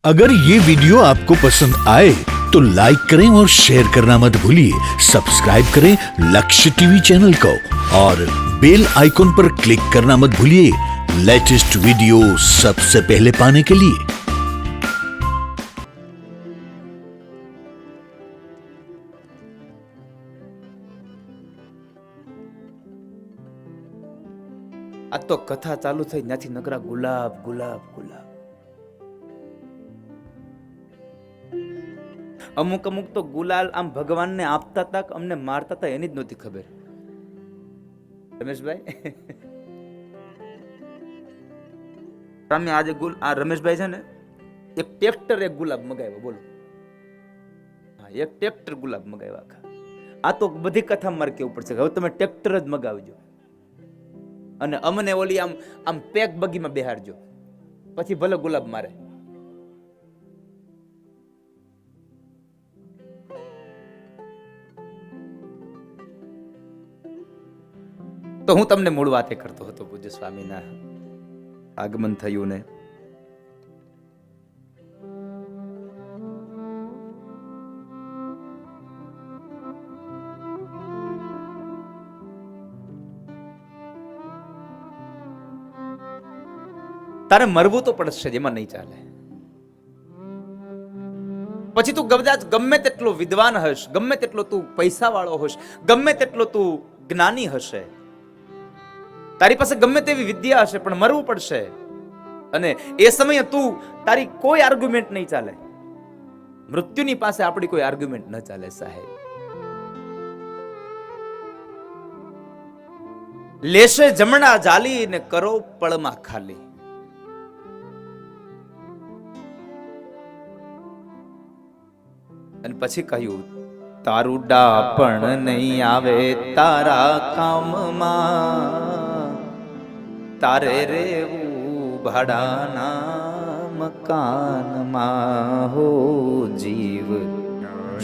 अगर ये वीडियो आपको पसंद आए तो लाइक करें और शेयर करना मत भूलिए। सब्सक्राइब करें लक्ष्य टीवी चैनल को और बेल आइकॉन पर क्लिक करना मत भूलिए लेटेस्ट वीडियो सबसे पहले पाने के लिए। આ તો કથા ચાલુ થઈ ત્યાંથી નકરા ગુલાબ ગુલાબ ગુલાબ. અમુક અમુક તો ગુલાલ આમ ભગવાનને આપતા હતા કે અમને મારતા હતા એની જ નહોતી ખબર. રમેશભાઈ તમે આજે આ રમેશભાઈ છે ને એક ટ્રેક્ટર એક ગુલાબ મગાવ્યો. બોલો, હા, એક ટ્રેક્ટર ગુલાબ મગાવ્યા આખા. આ તો બધી કથા મારે કેવું પડશે. હવે તમે ટ્રેક્ટર જ મગાવજો અને અમને ઓલી આમ આમ પેક બગીમાં બેહાડજો, પછી ભલે ગુલાબ મારે. તો હું તમને મૂળ વાતે કરતો હતો. પૂજ્ય સ્વામીના આગમન થયું ને તારે મરવું તો પડશે, જેમાં નહીં ચાલે. પછી તું ગમે તેટલો વિદ્વાન હશ, ગમે તેટલો તું પૈસા વાળો હશ, ગમે તેટલો તું જ્ઞાની હશે, તારી પાસે ગમે તેવી વિદ્યા હશે, પણ મરવું પડશે. અને એ સમયે તું તારી કોઈ આર્ગ્યુમેન્ટ નહીં ચાલે. મૃત્યુની પાસે આપણી કોઈ આર્ગ્યુમેન્ટ ન ચાલે સાહેબ. લેશે જમણા જાલી ને કરો પળમાં ખાલી. અને પછી કહ્યું, તારું ડાપણ નહીં આવે તારા કામમાં, તારે રેવું ભાડાના મકાનમાં. હો જીવ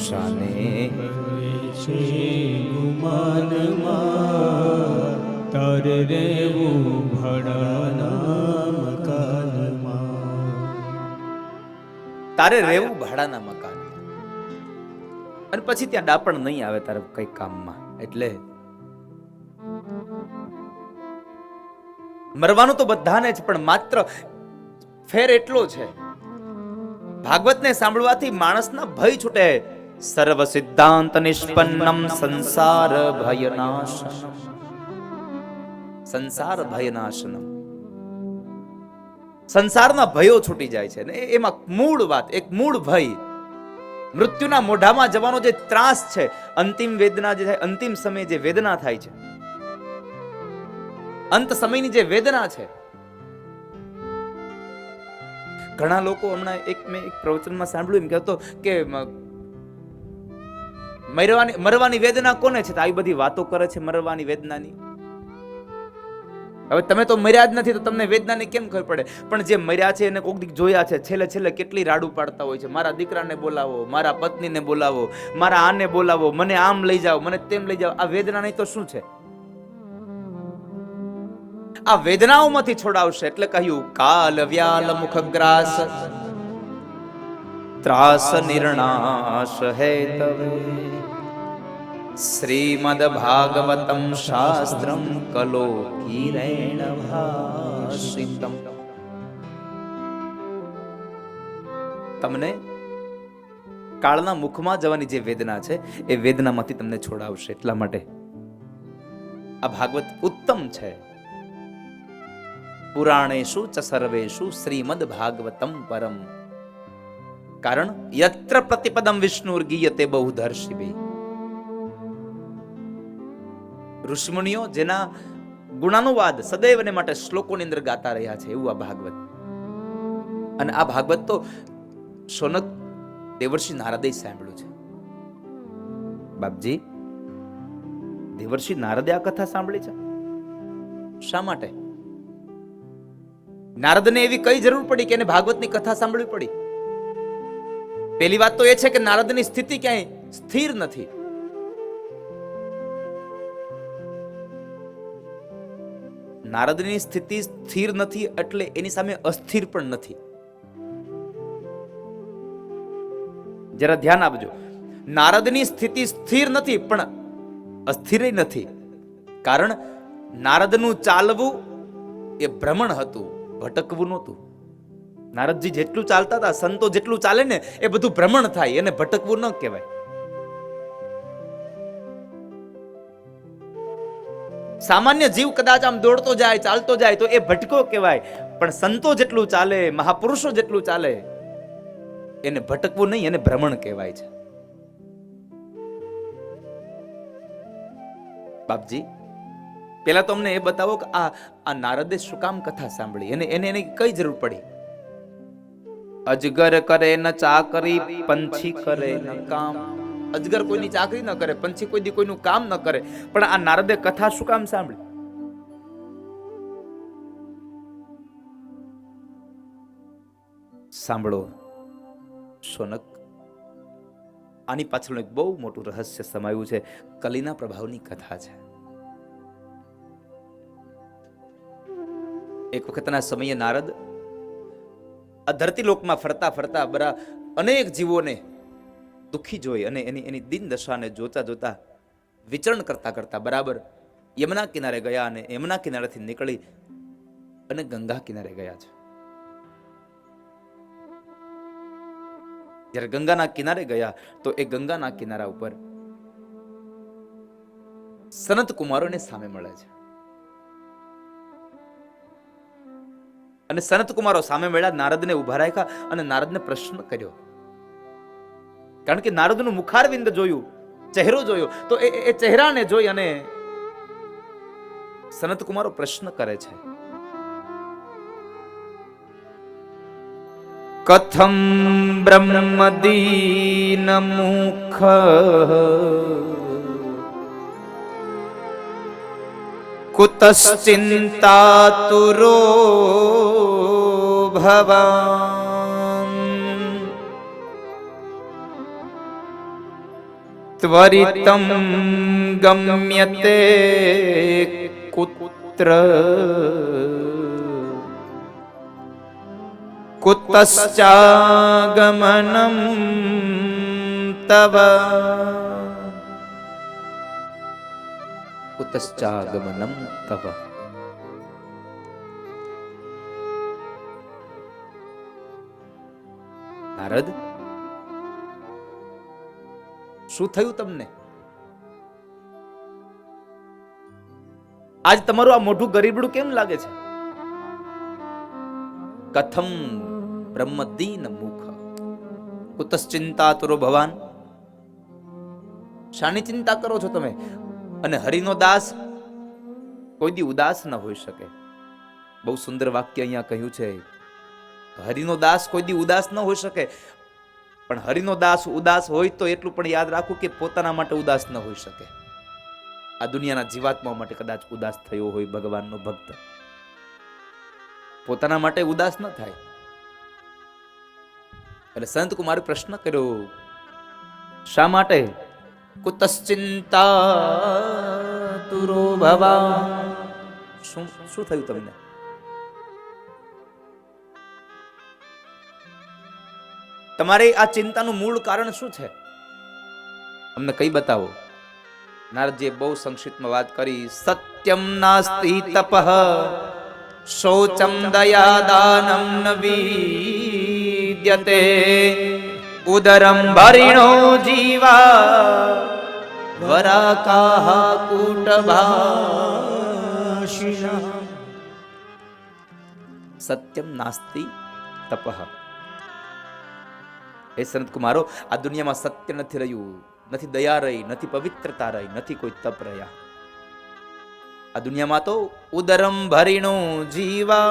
શાને છે ગુમાનમાં, તારે રેવું ભાડાના મકાનમાં. તારે રેવું ભાડાના મકાન. અને પછી ત્યાં ડાપણ નહીં આવે તારે કઈ કામમાં. એટલે મરવાનું તો બધાને જ, પણ માત્ર ફેર એટલો છે, ભાગવતને સાંભળવાથી માણસના ભય છૂટે. સર્વ સિદ્ધાંત નિષ્પન્નમ સંસાર ભયનાશનમ. સંસાર ભયનાશનમ. સંસારના ભયો છૂટી જાય છે ને એમાં મૂળ વાત, એક મૂળ ભય મૃત્યુના મોઢામાં જવાનો જે ત્રાસ છે, અંતિમ વેદના જે થાય, અંતિમ સમયે જે વેદના થાય છે, અંત સમયની જે વેદના છે. ઘણા લોકો હમણાં મેં એક પ્રવચનમાં સાંભળ્યું, એમ કહેતો કે મરવાની વેદના કોને છે? તો આવી બધી વાતો કરે છે મરવાની વેદનાની. હવે તમે તો મર્યા જ નથી તો તમને વેદનાની કેમ ખબર પડે? પણ જે મર્યા છે એને કોક દીક જોયા છે, છેલ્લે છેલ્લે કેટલી રાડું પાડતા હોય છે. મારા દીકરાને બોલાવો, મારા પત્નીને બોલાવો, મારા આને બોલાવો, મને આમ લઈ જાઓ, મને તેમ લઈ જાઓ. આ વેદના નહીં તો શું છે? આ વેદનાઓમાંથી છોડાવશે. એટલે કહ્યું, કાલ વ્યાલ મુખગ્રાસ ત્રાસ નિર્ણાશ હે તવે, શ્રીમદ ભાગવતમ શાસ્ત્રમ કલો કિરેણ ભાષિતમ. તમને કાળના મુખમાં જવાની જે વેદના છે એ વેદનામાંથી તમને છોડાવશે. એટલા માટે આ ભાગવત ઉત્તમ છે. પુરાણેષુ ચ સર્વેષુ શ્રીમદ ભાગવતમ પરમ. કારણ યત્ર પ્રતિપદમ વિષ્ણુર ગીયતે બહુધર્ષિભિ. ઋષિમુનિઓ જેના ગુણાનુવાદ સદૈવને માટે શ્લોકોની અંદર ગાતા રહ્યા છે, એવું આ ભાગવત. અને આ ભાગવત તો શૌનક દેવર્ષિ નારદે સાંભળ્યું છે. બાપજી, દેવર્ષિ નારદે આ કથા સાંભળી છે. શા માટે? નારદને એવી કઈ જરૂર પડી કે એને ભાગવતની કથા સાંભળવી પડી? પહેલી વાત તો એ છે કે નારદની સ્થિતિ ક્યાંય સ્થિર નથી. નારદની સ્થિતિ સ્થિર નથી એટલે એની સામે અસ્થિર પણ નથી. જરા ધ્યાન આપજો. નારદની સ્થિતિ સ્થિર નથી પણ અસ્થિર નથી. કારણ નારદનું ચાલવું એ ભ્રમણ હતું, ભટકવું નહોતું. નારદજી જેટલું ચાલતા હતા, સંતો જેટલું ચાલે ને એ બધું ભ્રમણ થાય, એને ભટકવું ન કહેવાય. સામાન્ય જીવ કદાચ આમ દોડતો જાય, ચાલતો જાય તો એ ભટકો કહેવાય. પણ સંતો જેટલું ચાલે, મહાપુરુષો જેટલું ચાલે એને ભટકવું નહીં, એને ભ્રમણ કહેવાય છે. બાપજી, પેલા તો અમને એ બતાવો કે આ નારદે શું કામ કથા સાંભળી, એને કઈ જરૂર પડી? અજગર કરે ન ચાકરી, પંછી કરે ન કામ. અજગર કોઈની ચાકરી ન કરે, પંછી કોઈ દી કોઈનું કામ ન કરે, પણ આ નારદે કથા શું કામ સાંભળી? સાંભળો સોનક, આની પાછળનું એક બહુ મોટું રહસ્ય સમાયું છે. કલીના પ્રભાવની કથા છે. એક વખતના સમયે નારદ આ ધરતી લોકમાં ફરતા ફરતા બરા અનેક જીવોને દુઃખી જોઈ અને એની દિન દશાને જોતા જોતા વિચરણ કરતા કરતા બરાબર યમુના કિનારે ગયા અને યમુના કિનારેથી નીકળી અને ગંગા કિનારે ગયા છે. જ્યારે ગંગાના કિનારે ગયા તો એ ગંગાના કિનારા ઉપર સનત કુમારોને સામે મળે છે. અને સનત કુમારો સામે મળ્યા, નારદને ઉભા રાખ્યા અને નારદને પ્રશ્ન કર્યો. કારણ કે નારદનું મુખારવિંદ જોયું, ચહેરો જોયો, તો એ ચહેરાને જોઈ અને સનત કુમારો પ્રશ્ન કરે છે. કથમ બ્રહ્મદીન મુખ કુતશ્ચિંતાતુરો ભવાન ત્વરિતમ ગમ્યતે કુત્ર કુતશ્ચાગમનમ તવ કુતશ્ચાગમનમ તવ. નારદ, શું થયું તમને? આજ તમારું આ મોઢું ગરીબડું કેમ લાગે છે? કથમ બ્રહ્મદીન મુખ કુતશ્ચિંતાતુરો ભવાન. શાની ચિંતા કરો છો તમે? અને હરિનો દાસ કોઈ દી ઉદાસ ન હોઈ શકે. બહુ સુંદર વાક્ય અહીંયા કહ્યું છે. હરિનો દાસ કોઈ દી ઉદાસ ન હોઈ શકે. પણ હરિનો દાસ ઉદાસ હોય તો એટલું પણ યાદ રાખવું કે પોતાના માટે ઉદાસ ન હોઈ શકે. આ દુનિયાના જીવાત્માઓ માટે કદાચ ઉદાસ થયો હોય ભગવાનનો ભક્ત, પોતાના માટે ઉદાસ ન થાય. એટલે સંત કુમારે પ્રશ્ન કર્યો, શા માટે? કુતશ્ચિંતાતુરો ભવાન. શું થયું તમને? તમારી આ ચિંતાનું મૂળ કારણ શું છે? અમને કઈ બતાવો. નારદજીએ બહુ સંક્ષિપ્તમાં વાત કરી. સત્યમ નાસ્તિ તપઃ શૌચમ દયા દાનમ ન વિદ્યતે ઉદરમ ભરિણો જીવા વરાકાહ કૂટભાષિણઃ. સત્યમ નાસ્તિ તપઃ. હે સંત કુમારો, આ દુનિયામાં સત્ય નથી રહ્યું, નથી દયા રહી, નથી પવિત્રતા રહી, નથી કોઈ તપ રહ્યા. આ દુનિયામાં તો ઉદરમ ભરીણો જીવા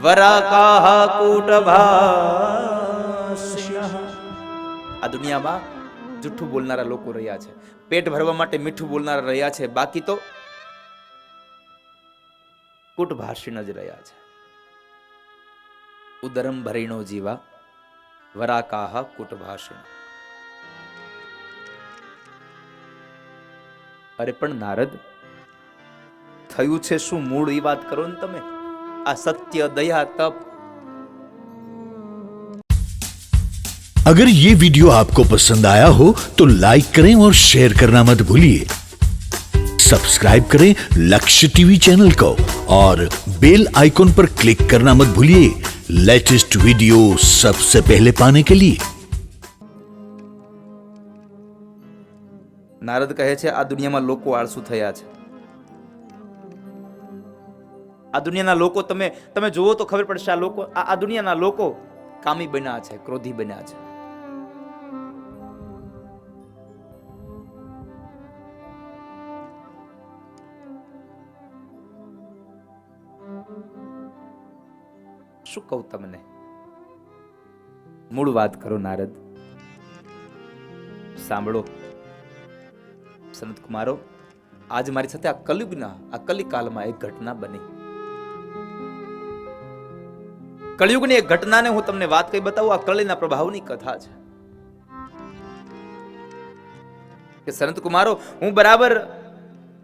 વરાકાહ કૂટભાષિણઃ. આ દુનિયામાં જૂઠું બોલનારા લોકો રહ્યા છે, પેટ ભરવા માટે મીઠું બોલનારા રહ્યા છે, બાકી તો કૂટભાષિણ જ રહ્યા છે. ઉદરમ ભરીણો જીવા વરાકાહ કૂટભાષિણ. અરે પણ નારદ, થયું છે શું? મૂળ એ વાત કરો ને તમે. આ સત્ય, દયા, તપ अगर ये वीडियो आपको पसंद आया हो तो लाइक करें और शेयर करना मत भूलिए। सब्सक्राइब करें लक्ष्य टीवी चैनल को और बेल आइकॉन पर क्लिक करना मत भूलिए लेटेस्ट वीडियो सबसे पहले पाने के लिए। નારદ કહે છે આ દુનિયામાં લોકો આળસુ થયા છે. આ દુનિયાના લોકો તમે જુઓ તો ખબર પડશે આ લોકો આ દુનિયાના લોકો કામી બન્યા છે, ક્રોધી બન્યા છે. શું કહું તમને? મૂળ વાત કરો નારદ, સાંભળો સંત કુમારો. આજ મારી સાથે આ કલિયુગના આ કલિકાલમાં એક ઘટના બની. કલિયુગની એક ઘટનાને હું તમને વાત કરી બતાવું. આ કલિના પ્રભાવની કથા છે કે સંત કુમારો, હું બરાબર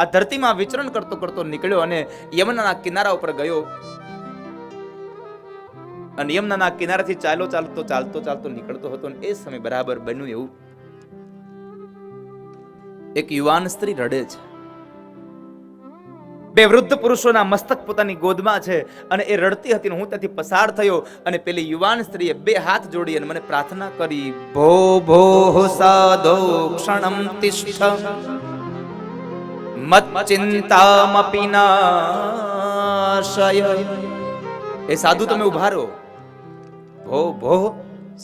આ ધરતીમાં વિચરણ કરતો કરતો નીકળ્યો અને યમુનાના કિનારા ઉપર ગયો અને યમુનાના કિનારાથી ચાલતો નીકળતો હતો અને એ સમય બરાબર બન્યું એવું એક યુવાન સ્ત્રી રડે છે. બે વૃદ્ધ પુરુષોના મસ્તક પોતાની ગોદમાં છે અને એ રડતી હતી. હું ત્યાંથી પસાર થયો અને પેલી યુવાન સ્ત્રીએ બે હાથ જોડી અને મને પ્રાર્થના કરી, ભો ભો સાધો ક્ષણમ તિષ્ઠ મત ચિંતામપી નાશય. એ સાધુ તમે ઉભા રહો. ભો ભો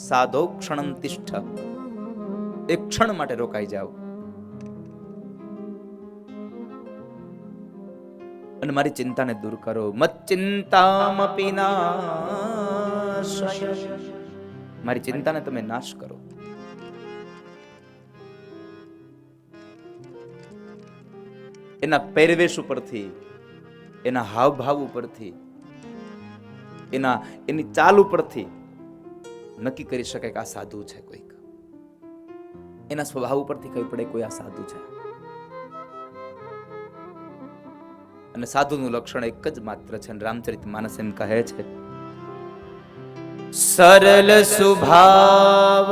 સાધો ક્ષણમ તિષ્ઠ, એક ક્ષણ માટે રોકાઈ જાઓ અને મારી ચિંતાને દૂર કરો. મત ચિંતામપી નાશય, મારી ચિંતાને તમે નાશ કરો. એના પહેરવેશ ઉપરથી, એના હાવભાવ ઉપરથી, એની ચાલ ઉપરથી નક્કી કરી શકાય કે આ સાધુ છે. કોઈક એના સ્વભાવ ઉપરથી કહી પડે કોઈ આ સાધુ છે. અને સાધુનું લક્ષણ એક જ માત્ર છે. રામચરિત માનસ એમ કહે છે, સરલ સ્વભાવ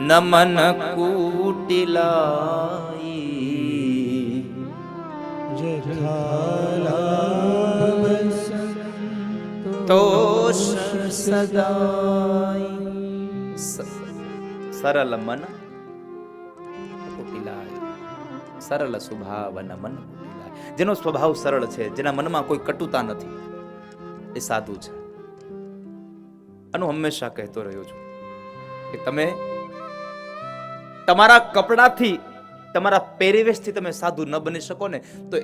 નમન કુટિલાઈ, તોષ સદાઈ. સરલ મન કુટિલાય, સરળ સ્વભાવ નમન કુટિલાય. જેનો સ્વભાવ સરળ છે, જેના મનમાં કોઈ કટુતા નથી, એ સાધુ છે. આનું હંમેશા કહેતો રહ્યો છું કે તમે તમારા કપડાથી, તમારા પહેરવેશથી તમે સાધુ ન બની શકો ને તો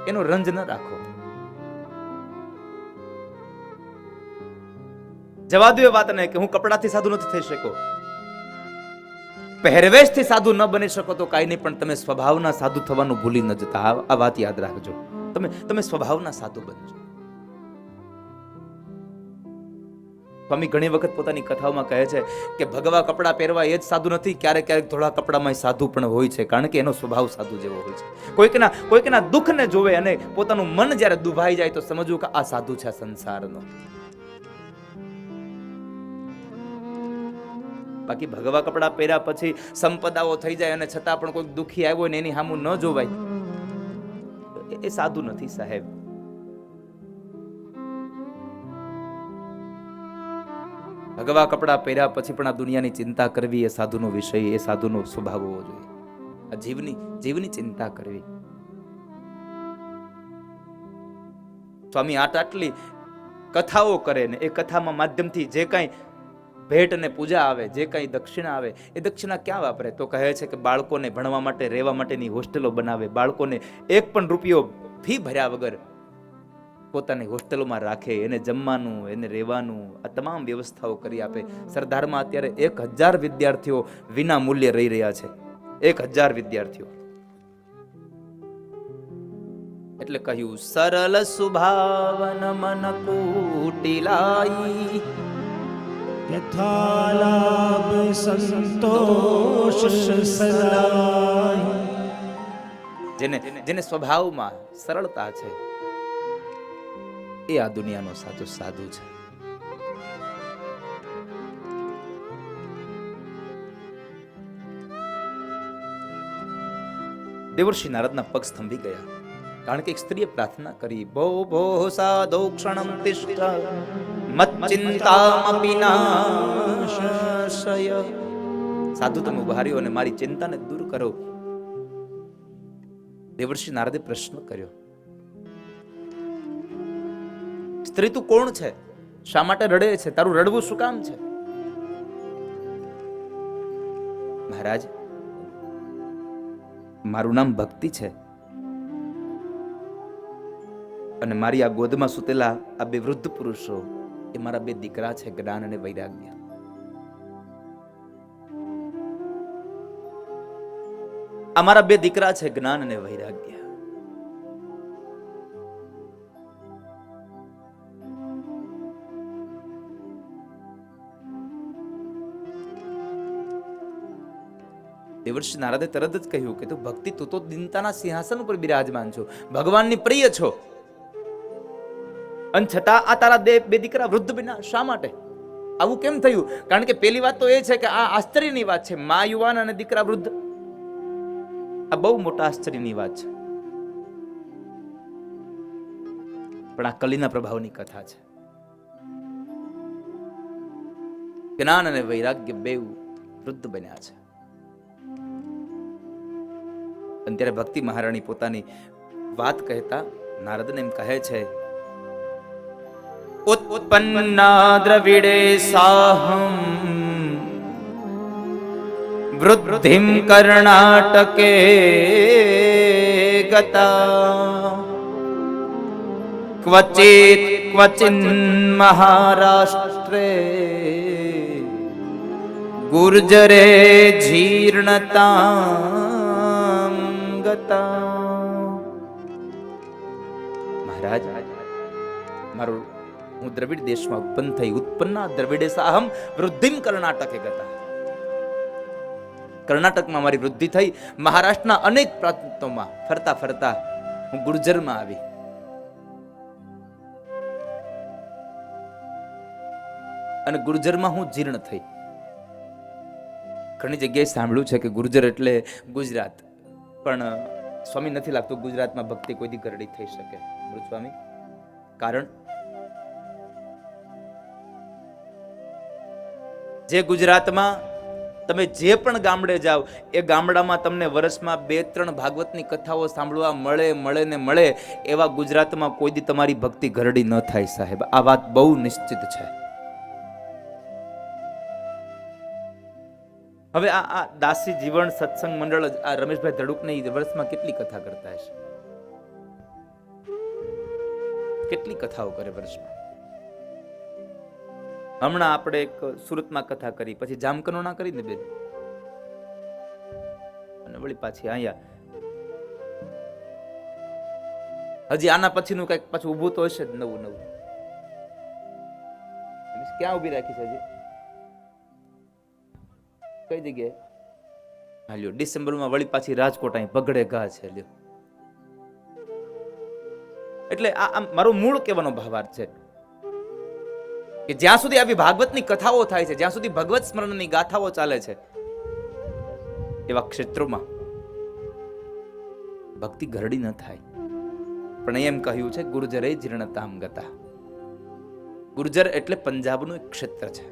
એનો રંજ ન રાખો. જવા દો એ વાતને કે હું કપડાથી સાધુ નથી થઈ શકો, પહેરવેશથી સાધુ ન બની શકો તો કાંઈ નહીં, પણ તમે સ્વભાવના સાધુ થવાનું ભૂલી ન જતા. આ વાત યાદ રાખજો. તમે સ્વભાવના સાધુ બનજો. સ્વામી ઘણી વખત પોતાની કથાઓમાં કહે છે કે ભગવા કપડા પહેરવા એ જ સાધુ નથી, ક્યારેક ક્યારેક ધોળા કપડામાં સાધુ પણ હોય છે, કારણ કે એનો સ્વભાવ સાધુ જેવો હોય છે. કોઈકના દુઃખને જોવે અને પોતાનું મન જ્યારે દુભાઈ જાય તો સમજવું કે આ સાધુ છે સંસારનો. બાકી ભગવા કપડા પહેર્યા પછી સંપદાઓ થઈ જાય અને છતાં પણ કોઈ દુખી આવ્યો ને એની સામું ન જોવાય, એ સાધુ નથી સાહેબ. ભગવા કપડા પહેર્યા પછી પણ આ દુનિયાની ચિંતા કરવી એ સાધુનો વિષય, એ સાધુનો સ્વભાવ હોવો જોઈએ. આ જીવની ચિંતા કરવી. સ્વામી આટલી કથાઓ કરે ને એ કથામાં માધ્યમથી જે કાંઈ ભેટ અને પૂજા આવે, જે કાંઈ દક્ષિણા આવે, એ દક્ષિણા ક્યાં વાપરે? તો કહે છે કે બાળકોને ભણવા માટે, રહેવા માટેની હોસ્ટેલો બનાવે, બાળકોને એક પણ રૂપિયો ફી ભર્યા વગર પોતાની હોસ્ટેલોમાં રાખે, એને જમવાનું, એને રહેવાનું, આ તમામ વ્યવસ્થાઓ કરી આપે. સરદારમાં અત્યારે 1000 વિદ્યાર્થીઓ વિના મૂલ્યે રહી રહ્યા છે. 1000 વિદ્યાર્થીઓ. એટલે કહ્યું સરળ સુભાવન મન કુટિલાઈ, યથાલાભ સંતોષ સદાય. જેને સ્વભાવમાં સરળતા છે એ આ દુનિયાનો સાચો સાધુ છે. દેવર્ષિ નારદના પગ સ્તંભી ગયા, કારણ કે એક સ્ત્રીએ પ્રાર્થના કરી, ભો ભો સાધો ક્ષણમ તિષ્ઠ મત ચિંતામપી નાશય. સાધુ તમે ઉભા રહ્યો અને મારી ચિંતાને દૂર કરો. દેવર્ષિ નારદે પ્રશ્ન કર્યો, સ્ત્રી તું કોણ છે? શા માટે રડે છે? તારું રડવું શું કામ છે? મહારાજ, મારું નામ ભક્તિ છે અને મારી આ ગોદમાં સૂતેલા આ બે વૃદ્ધ પુરુષો એ મારા બે દીકરા છે, જ્ઞાન અને વૈરાગ્ય. આ મારા બે દીકરા છે, જ્ઞાન અને વૈરાગ્ય. દેવર્ષિ નારદે તરત જ કહ્યું કે તું ભક્તિ, તું તો દીનતાના સિંહાસન ઉપર બિરાજમાન છો, ભગવાનની પ્રિય છો, અને છતાં આ તારા બે દીકરા વૃદ્ધ બન્યા. શા માટે? આવું કેમ થયું? કારણ કે પેલી વાત તો એ છે કે આ આશ્ચર્યની વાત છે, મા યુવાન અને દીકરા વૃદ્ધ. આ બહુ મોટા આશ્ચર્યની વાત છે, પણ આ કલીના પ્રભાવની કથા છે. જ્ઞાન અને વૈરાગ્ય બે વૃદ્ધ બન્યા છે. અને ત્યારે ભક્તિ મહારાણી પોતાની વાત કહેતા નારદને એમ કહે છે, ઉત્પન્ના દ્રવિડે સાહમ વૃદ્ધિમ કર્ણાટકે ગતા ક્વચિન મહારાષ્ટ્રે ગુર્જરે જીર્ણતામ ગતા. મહારાજ, મારું હું દ્રવિડ દેશમાં ઉત્પન્ન થઈ, ઉત્પન્ના દ્રવિડે સાહમ વૃદ્ધિમ કર્ણાટકે ગતા. કર્ણાટકમાં મારી વૃદ્ધિ થઈ, મહારાષ્ટ્રના અનેક પ્રાંતોમાં ફરતા ફરતા હું ગુર્જરમાં આવી. અને ગુર્જરમાં હું જીર્ણ થઈ. ઘણી જગ્યાએ સાંભળ્યું છે કે ગુર્જર એટલે ગુજરાત, પણ સ્વામી નથી લાગતું ગુજરાતમાં ભક્તિ કોઈ દી ગરડી થઈ શકે. સ્વામી, કારણ જે ગુજરાતમાં તમે જે પણ ગામડે જાઓ, એ ગામડામાં તમને વર્ષમાં 2-3 ભાગવતની કથાઓ સાંભળવા મળે, એવા ગુજરાતમાં કોઈ દી તમારી ભક્તિ ગરડી ન થાય સાહેબ. આ વાત બહુ નિશ્ચિત છે. હવે આ દાસી જીવન સત્સંગ મંડળ, આ રમેશભાઈ ધડુકને વર્ષમાં કેટલી કથા કરતા હશે? કેટલી કથાઓ કરે વર્ષમાં? હમણાં આપણે એક સુરતમાં કથા કરી, પછી જામકંડોરણા કરી ને બેન, અને વળી પાછી અહીંયા હજી આના પછીનું કઈક પાછું ઊભું તો હશે જ, નવું. ક્યાં ઊભી રાખી છે હજી? કઈ જગ્યાએ? હા લ્યો, ડિસેમ્બરમાં વળી પાછી રાજકોટ અહીં પગડે ઘા છે લ્યો. એટલે આ મારો મૂળ કહેવાનો ભાવાર્થ છે કે જ્યાં સુધી આવી ભાગવતની કથાઓ થાય છે, જ્યાં સુધી ભગવત સ્મરણની ગાથાઓ ચાલે છે, એવા ક્ષેત્રોમાં ભક્તિ ગરડી ન થાય. પણ એમ કહ્યું છે, ગુર્જરે જીર્ણતામ ગતા. ગુર્જર એટલે પંજાબનું એક ક્ષેત્ર છે.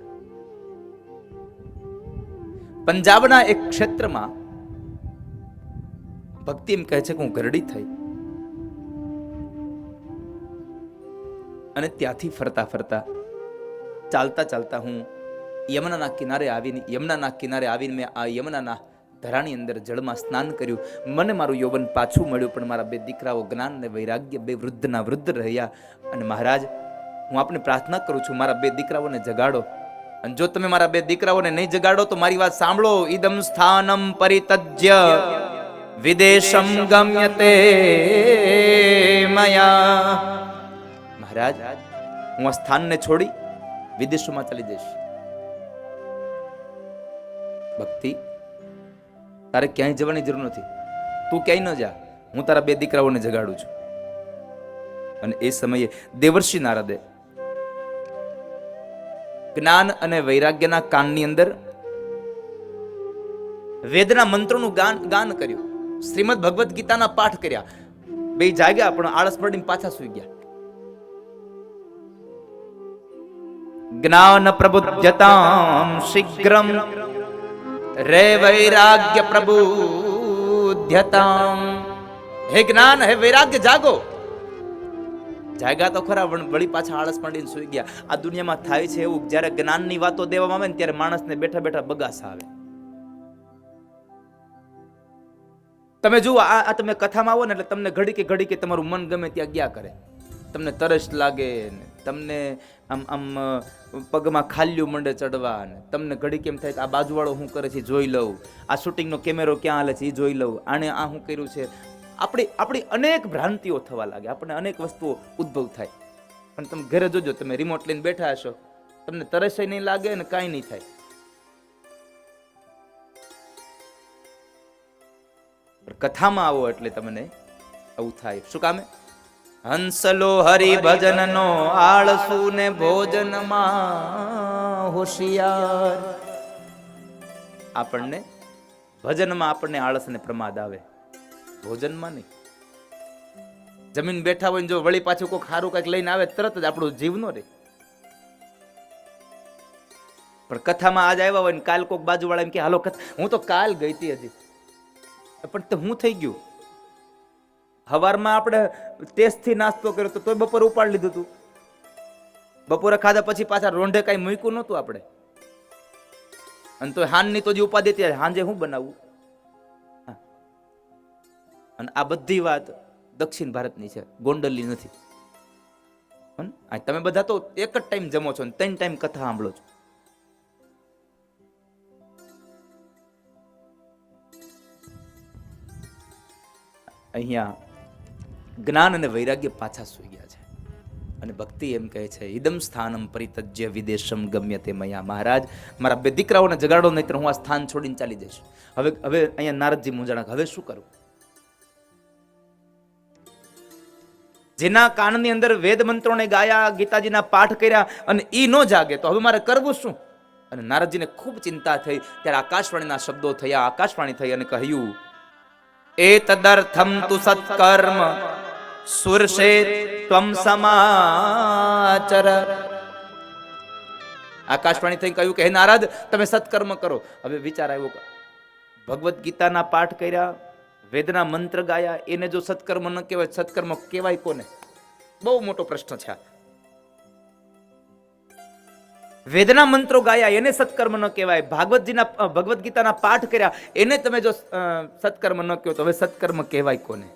પંજાબના એક ક્ષેત્રમાં ભક્તિ એમ કહે છે કે હું ગરડી થઈ, અને ત્યાંથી ફરતા ફરતા ચાલતા હું યમુનાના કિનારે આવીને મેં આ યમુનાના ધરાની અંદર જળમાં સ્નાન કર્યું. મને મારું યૌવન પાછું મળ્યું, પણ મારા બે દીકરાઓ જ્ઞાન અને વૈરાગ્ય બે વૃદ્ધના વૃદ્ધ રહ્યા. અને મહારાજ, હું આપને પ્રાર્થના કરું છું, મારા બે દીકરાઓને જગાડો. અને જો તમે મારા બે દીકરાઓને નહીં જગાડો તો મારી વાત સાંભળો. ઇદમ સ્થાનમ પરિતજ્ય વિદેશમ ગમ્યતે મયા. મહારાજ, હું આ સ્થાનને છોડી વિદેશોમાં ચાલી જઈશ. ભક્તિ, તારે ક્યાંય જવાની જરૂર નથી. તું ક્યાંય ન જા, હું તારા બે દીકરાઓને જગાડું છું. અને એ સમયે દેવર્ષિ નારદે જ્ઞાન અને વૈરાગ્યના કાનની અંદર વેદના મંત્રોનું ગાન કર્યું. શ્રીમદ ભગવદ્ ગીતાના પાઠ કર્યા, બે જાગ્યા પણ આળસ પડીને પાછા સુઈ ગયા. જ્ઞાન પ્રબુદ્ધતામ શીઘ્રમ રે વૈરાગ્ય પ્રબુદ્ધતામ. હે જ્ઞાન, હે વૈરાગ્ય, જાગો. જાગ્યા તો ખરા, પણ વળી પાછા આળસ માંડીને સુઈ ગયા. આ દુનિયામાં થાય છે એવું, જ્યારે જ્ઞાનની વાતો દેવામાં આવે ને ત્યારે માણસને બેઠા બેઠા બગાસ આવે. તમે જુઓ, આ તમે કથામાં આવો ને એટલે તમને ઘડી કે તમારું મન ગમે ત્યાં ગયા કરે. તમને તરસ લાગે ને તમને આમ પગમાં ખાલ્યું મંડે ચડવા, ને તમને ઘડી કેમ થાય કે આ બાજુવાળો શું કરે છે જોઈ લઉં, આ શૂટિંગનો કેમેરો ક્યાં હાલે છે એ જોઈ લઉં, આણે આ શું કર્યું છે. આપણી અનેક ભ્રાંતિઓ થવા લાગે, આપણને અનેક વસ્તુઓ ઉદ્ભવ થાય. પણ તમે ઘરે જોજો, તમે રિમોટ લઈને બેઠા હશો, તમને તરસય નહીં લાગે ને કાંઈ નહીં થાય. કથામાં આવો એટલે તમને આવું થાય. શું કામે? હંસલો હરિભજનનો આળસુ ને ભોજનમાં હોશિયાર. આપણને ભજનમાં આપણને આળસ ને પ્રમાદ આવે, ભોજનમાં નહીં. જમીન બેઠા હોય જો વળી પાછું કોઈ ખારું કઈક લઈને આવે તરત જ આપણું જીવ નો રહે. પણ કથામાં આજ આવ્યા હોય ને કાલ કોઈક બાજુવાળા એમ કે હાલો હું તો કાલ ગઈ હતી હજી, પણ તે હું થઈ ગયું. હવારમાં આપણે ટેસ્ટથી નાસ્તો કર્યો તો તોય બપોરે ઉપાડી લીધું હતું. બપોરે ખાધા પછી પાછા રોંઢે કઈ મૂક્યું નહોતું આપણે, અને તો હાનની તો જે ઉપાધિ હતી, હાંજે હું બનાવવું. અને આ બધી વાત દક્ષિણ ભારતની છે, ગોંડલની નથી. તમે બધા તો એક જ ટાઈમ જમો છો ને 3 ટાઈમ કથા સાંભળો છો. અહીંયા જ્ઞાન અને વૈરાગ્ય પાછા સુઈ ગયા છે. અને ભક્તિ એમ કહે છે, ઇદમ સ્થાનમ પરિતજ્ય વિદેશમ ગમ્યતે મયા. મહારાજ, મારા 2 દીકરાઓને જગાડો, નહીં હું આ સ્થાન છોડીને ચાલી જઈશ. હવે અહીંયા નારદજી મૂંઝાણા, હવે શું કરું? જેના કાનની અંદર વેદ મંત્રોને ગાયા, ગીતાજીના પાઠ કર્યા, અને ઈ ન જાગે તો હવે મારે કરવું શું? અને નારદજીને ખૂબ ચિંતા થઈ. ત્યારે આકાશવાણીના શબ્દો થયા, આકાશવાણી થઈ અને કહ્યું, એતદર્થમ તુ સત્કર્મ સુરશે ત્વમ સમાચર. આકાશવાણી થઈ કહ્યું કે હે નારદ, તમે સત્કર્મ કરો. હવે વિચાર આવ્યો, ભગવદ્ ગીતાના પાઠ કર્યા, વેદના મંત્ર ગાયા, એને જો સત્કર્મ ન કહેવાય, સત્કર્મ કહેવાય કોને? બહુ મોટો પ્રશ્ન છે. વેદના મંત્રો ગાયા એને સત્કર્મ ન કહેવાય, ભગવદ્ ગીતાના પાઠ કર્યા એને તમે જો સત્કર્મ ન કહો તો હવે સત્કર્મ કહેવાય કોને?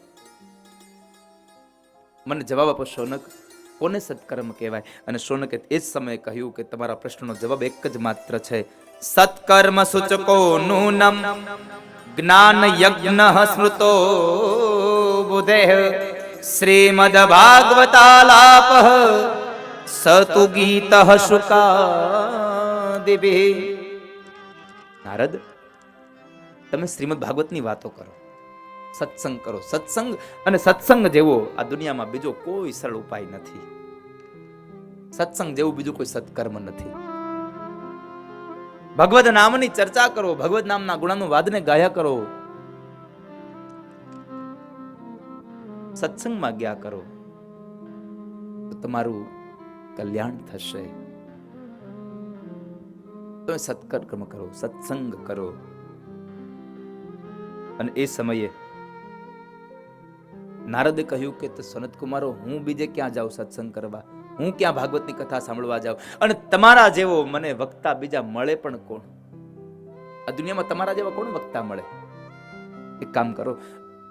મને જવાબ આપો શૌનક, કોને સત્કર્મ કહેવાય? અને શૌનકે એ જ સમયે કહ્યું કે તમારા પ્રશ્નનો જવાબ એક જ માત્ર છે, સત્કર્મ સૂચકો નૂનમ જ્ઞાન યજ્ઞ સ્મૃતો બુધેઃ શ્રીમદ ભાગવતાલાપ સતુ ગીત શુકાદિભિ. નારદ, તમે શ્રીમદ ભાગવતની વાતો કરો, સત્સંગ કરો. સત્સંગ અને સત્સંગ જેવો આ દુનિયામાં બીજો કોઈ સરળ ઉપાય નથી. સત્સંગ જેવું બીજું કોઈ સત્કર્મ નથી. ભગવદ નામની ચર્ચા કરો, ભગવદ નામના ગુણાનું વાદને ગાયા કરો, સત્સંગમાં ગયા કરો તો તમારું કલ્યાણ થશે. તમે સત્કર્મ કરો, સત્સંગ કરો. અને એ સમયે નારદે કહ્યું કે સનત કુમારો, હું બીજે ક્યાં જાઉં સત્સંગ કરવા? હું ક્યાં ભાગવતની કથા સાંભળવા જાઉં? અને તમારા જેવો મને વક્તા બીજા મળે પણ કોણ? આ દુનિયામાં તમારા જેવા કોણ વક્તા મળે? એક કામ કરો,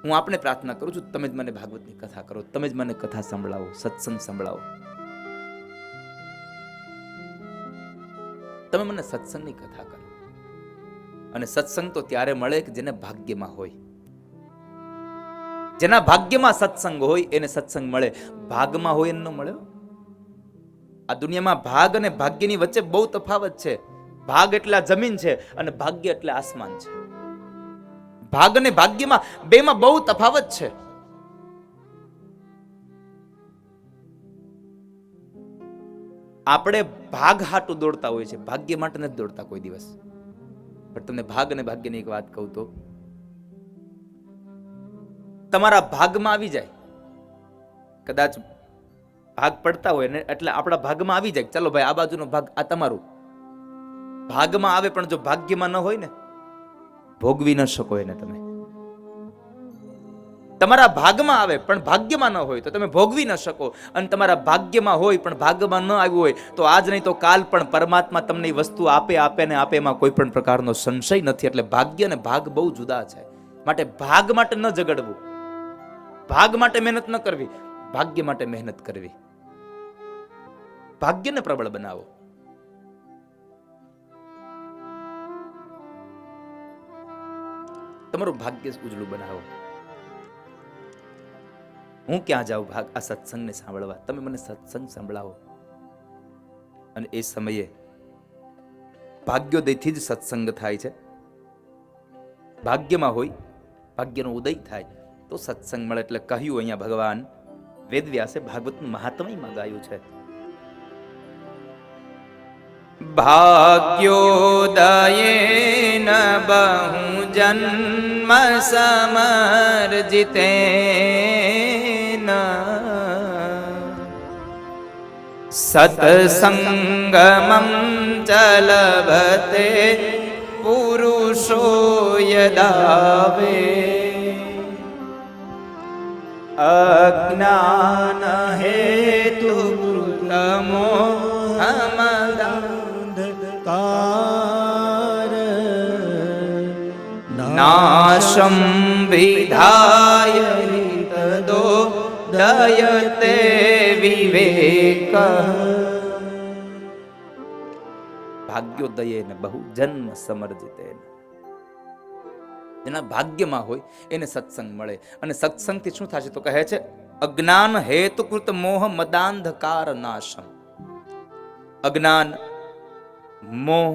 હું આપને પ્રાર્થના કરું છું, તમે જ મને ભાગવતની કથા કરો, તમે જ મને કથા સંભળાવો, સત્સંગ સંભળાવો. તમે મને સત્સંગની કથા કરો. અને સત્સંગ તો ત્યારે મળે કે જેને ભાગ્યમાં હોય. જેના ભાગ્યમાં સત્સંગ હોય એને સત્સંગ મળે, ભાગમાં હોય એને ન મળે. આ દુનિયામાં ભાગ અને ભાગ્યની વચ્ચે બહુ તફાવત છે. ભાગ એટલે જમીન છે અને ભાગ્ય એટલે આસમાન છે. ભાગ અને ભાગ્યમાં બેમાં બહુ તફાવત છે. આપણે ભાગ હાટું દોડતા હોય છે, ભાગ્ય માટે નથી દોડતા કોઈ દિવસ. પણ તમને ભાગ અને ભાગ્યની એક વાત કહું તો, તમારા ભાગમાં આવી જાય. કદાચ ભાગ પડતા હોય ને એટલે આપણા ભાગમાં આવી જાય, ચાલો ભાઈ આ બાજુનો ભાગ આ તમારું ભાગમાં આવે, પણ જો ભાગ્યમાં ન હોય ને ભોગવી ન શકો એને. તમે તમારા ભાગમાં આવે પણ ભાગ્યમાં ન હોય તો તમે ભોગવી ન શકો, અને તમારા ભાગ્યમાં હોય પણ ભાગમાં ન આવ્યું હોય તો આજ નહીં તો કાલ પણ પરમાત્મા તમને એ વસ્તુ આપે ને આપે, એમાં કોઈ પણ પ્રકારનો સંશય નથી. એટલે ભાગ્ય અને ભાગ બહુ જુદા છે. માટે ભાગ માટે ન ઝઘડવું, ભાગ માટે મહેનત ન કરવી, ભાગ્ય માટે મહેનત કરવી. ભાગ્યને પ્રબળ બનાવો. તમારું ભાગ્ય ઉજળું બનાવો. હું ક્યાં જાઉં ભાગ આ સત્સંગને સાંભળવા, તમે મને સત્સંગ સંભળાવો. અને એ સમયે ભાગ્યોદયથી જ સત્સંગ થાય છે. ભાગ્યમાં હોય, ભાગ્યનો ઉદય થાય તો સત્સંગ મળે. એટલે કહ્યું અહીંયા ભગવાન વેદવ્યાસે ભાગવતનું મહાત્મ્યમાં ગાયું છે, ભાગ્યોદયેન બહુ જન્મ સમર્જિતેન સત્સંગમં ચ લભતે પુરુષો યદાવે અજ્ઞાન હેતુ કૃતમો અંધકાર નાશમ વિધાય તદો દયતે વિવેક ભાગ્યોદયેન બહુ જન્મ સમર્જિતેન. જેના ભાગ્યમાં હોય એને સત્સંગ મળે. અને સત્સંગથી શું થશે તો કહે છે અજ્ઞાન હેતુકૃત મોહ મદાંધકાર નાશમ. અજ્ઞાન, મોહ,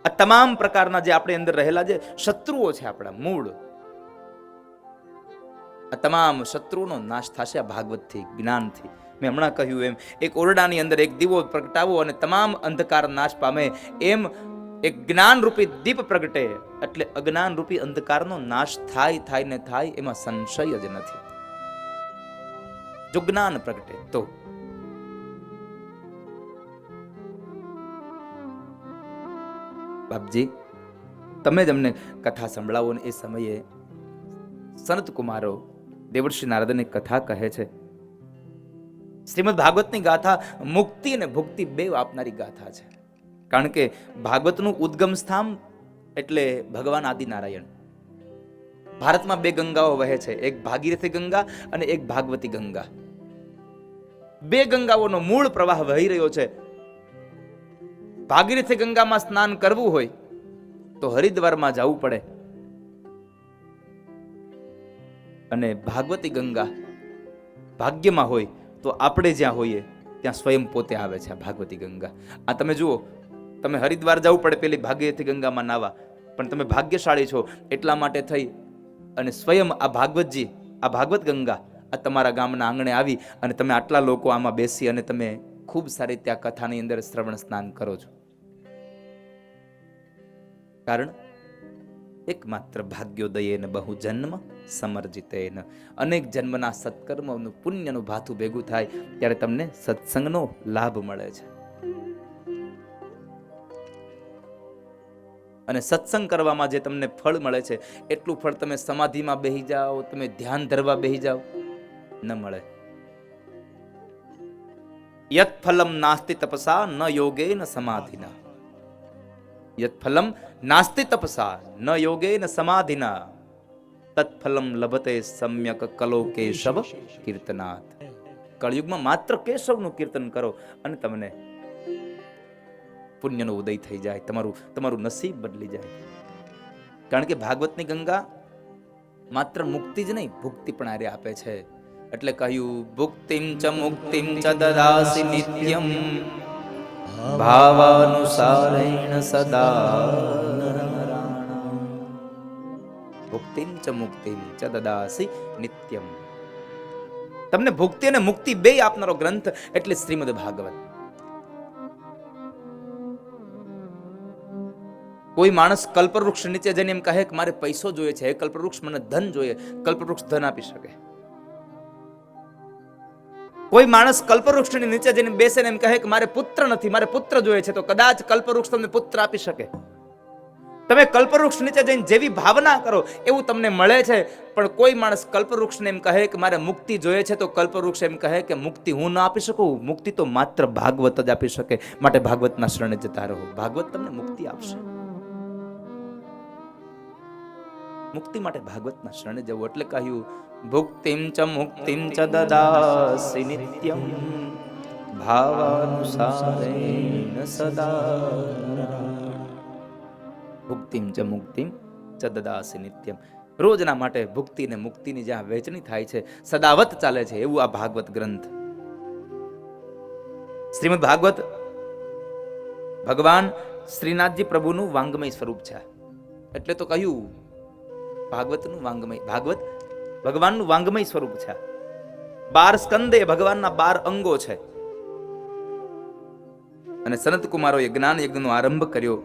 આ તમામ પ્રકારના જે આપણે અંદર રહેલા જે શત્રુઓ છે, આપણા મૂળ, આ તમામ શત્રુઓનો નાશ થશે આ ભાગવતથી, જ્ઞાનથી. મેં હમણાં કહ્યું એમ એક ઓરડાની અંદર એક દીવો પ્રગટાવો અને તમામ અંધકાર નાશ પામે, એમ એક જ્ઞાન રૂપી દીપ પ્રગટે એટલે અજ્ઞાન રૂપી અંધકારનો નાશ થાય ને થાય, એમાં સંશય જ નથી. જો જ્ઞાન પ્રગટે તો બાપજી તમે જ અમને કથા સંભળાવો. ને એ સમયે સનત કુમારો દેવર્ષિ નારદને કથા કહે છે. શ્રીમદ ભાગવતની ગાથા મુક્તિ અને ભુક્તિ બે આપનારી ગાથા છે. કારણ કે ભાગવતનું ઉદ્ગમ સ્થાન એટલે ભગવાન આદિનારાયણ. ભારતમાં બે ગંગાઓ વહે છે, એક ભાગીરથી ગંગા અને એક ભાગવતી ગંગા. બે ગંગાઓનો મૂળ પ્રવાહ વહી રહ્યો છે. ભાગીરથી ગંગામાં સ્નાન કરવું હોય તો હરિદ્વારમાં જવું પડે, અને ભાગવતી ગંગા ભાગ્યમાં હોય તો આપણે જ્યાં હોઈએ ત્યાં સ્વયં પોતે આવે છે આ ભાગવતી ગંગા. આ તમે જુઓ, તમે હરિદ્વાર જવું પડે પેલી ભાગીરથી ગંગામાં નાવા, પણ તમે ભાગ્યશાળી છો એટલા માટે થઈ અને સ્વયં આ ભાગવતજી, આ ભાગવત ગંગા આ તમારા ગામના આંગણે આવી અને તમે આટલા લોકો આમાં બેસી અને તમે ખૂબ સારી રીતે આ કથાની અંદર શ્રવણ સ્નાન કરો છો. કારણ એકમાત્ર ભાગ્યોદયેન બહુ જન્મ સમર્જિતેન. અનેક જન્મના સત્કર્મનું પુણ્યનું ભાથું ભેગું થાય ત્યારે તમને સત્સંગનો લાભ મળે છે. અને સત્સંગ કરવામાં જે તમને ફળ મળે છે એટલું ફળ તમે સમાધિમાં બેહી જાઓ, તમે ધ્યાન ધરવા બેહી જાઓ, ન મળે. યત ફલમ નાસ્તિ તપસા ન યોગેન સમાધિના. યત ફલમ નાસ્તિ તપસા ન યોગેન સમાધિના તત્ફલમ લભતે સમ્યક કલો કેશવ કીર્તનાથ. કળયુગમાં માત્ર કેશવનું કીર્તન કરો અને તમને પુણ્યનો ઉદય થઈ જાય, તમારું નસીબ બદલી જાય. કારણ કે ભાગવતની ગંગા માત્ર મુક્તિ જ નહીં, ભુક્તિ પણ આરે આપે છે. એટલે કહ્યું ભુક્તિમ ચ મુક્તિમ ચ દદાસી નિત્યમ ભાવાનુસારેણ સદા. ભુક્તિમ ચ મુક્તિમ ચ દદાસી નિત્યમ. તમને ભુક્તિ અને મુક્તિ બે આપનારો ગ્રંથ એટલે શ્રીમદ ભાગવત. કોઈ માણસ કલ્પવૃક્ષ નીચે જઈને એમ કહે કે મારે પૈસો જોઈએ છે, હે કલ્પવૃક્ષ મને ધન જોઈએ, કલ્પવૃક્ષ ધન આપી શકે. કોઈ માણસ કલ્પવૃક્ષની નીચે જઈને બેસે ને એમ કહે કે મારે પુત્ર નથી, મારે પુત્ર જોઈએ છે, તો કદાચ કલ્પવૃક્ષ તમને પુત્ર આપી શકે. તમે કલ્પવૃક્ષ નીચે જઈને જેવી ભાવના કરો એવું તમને મળે છે. પણ કોઈ માણસ કલ્પવૃક્ષને એમ કહે કે મારે મુક્તિ જોઈએ છે, તો કલ્પવૃક્ષ એમ કહે કે મુક્તિ હું ના આપી શકું, મુક્તિ તો માત્ર ભાગવત જ આપી શકે. માટે ભાગવતના શરણે જતા રહો, ભાગવત તમને મુક્તિ આપશે. મુક્તિ માટે ભાગવતના શરણે જવું. એટલે કહ્યું ભુક્તિમ ચ મુક્તિમ ચ દદાસી નિત્યમ ભાવાનુસારેણ સદા. ભુક્તિમ ચ મુક્તિમ ચ દદાસી નિત્યમ. રોજના માટે ભુક્તિ ને મુક્તિની જ્યાં વહેંચણી થાય છે, સદાવત ચાલે છે, એવું આ ભાગવત ગ્રંથ. શ્રીમદ ભાગવત ભગવાન શ્રીનાથજી પ્રભુનું વાંગમય સ્વરૂપ છે. એટલે તો કહ્યું ભાગવતનું વાંગમય, ભાગવત ભગવાનનું વાંગમય સ્વરૂપ છે. 12 સ્કંદે ભગવાનના 12 અંગો છે. અને સનત કુમારોએ જ્ઞાન યજ્ઞનો આરંભ કર્યો.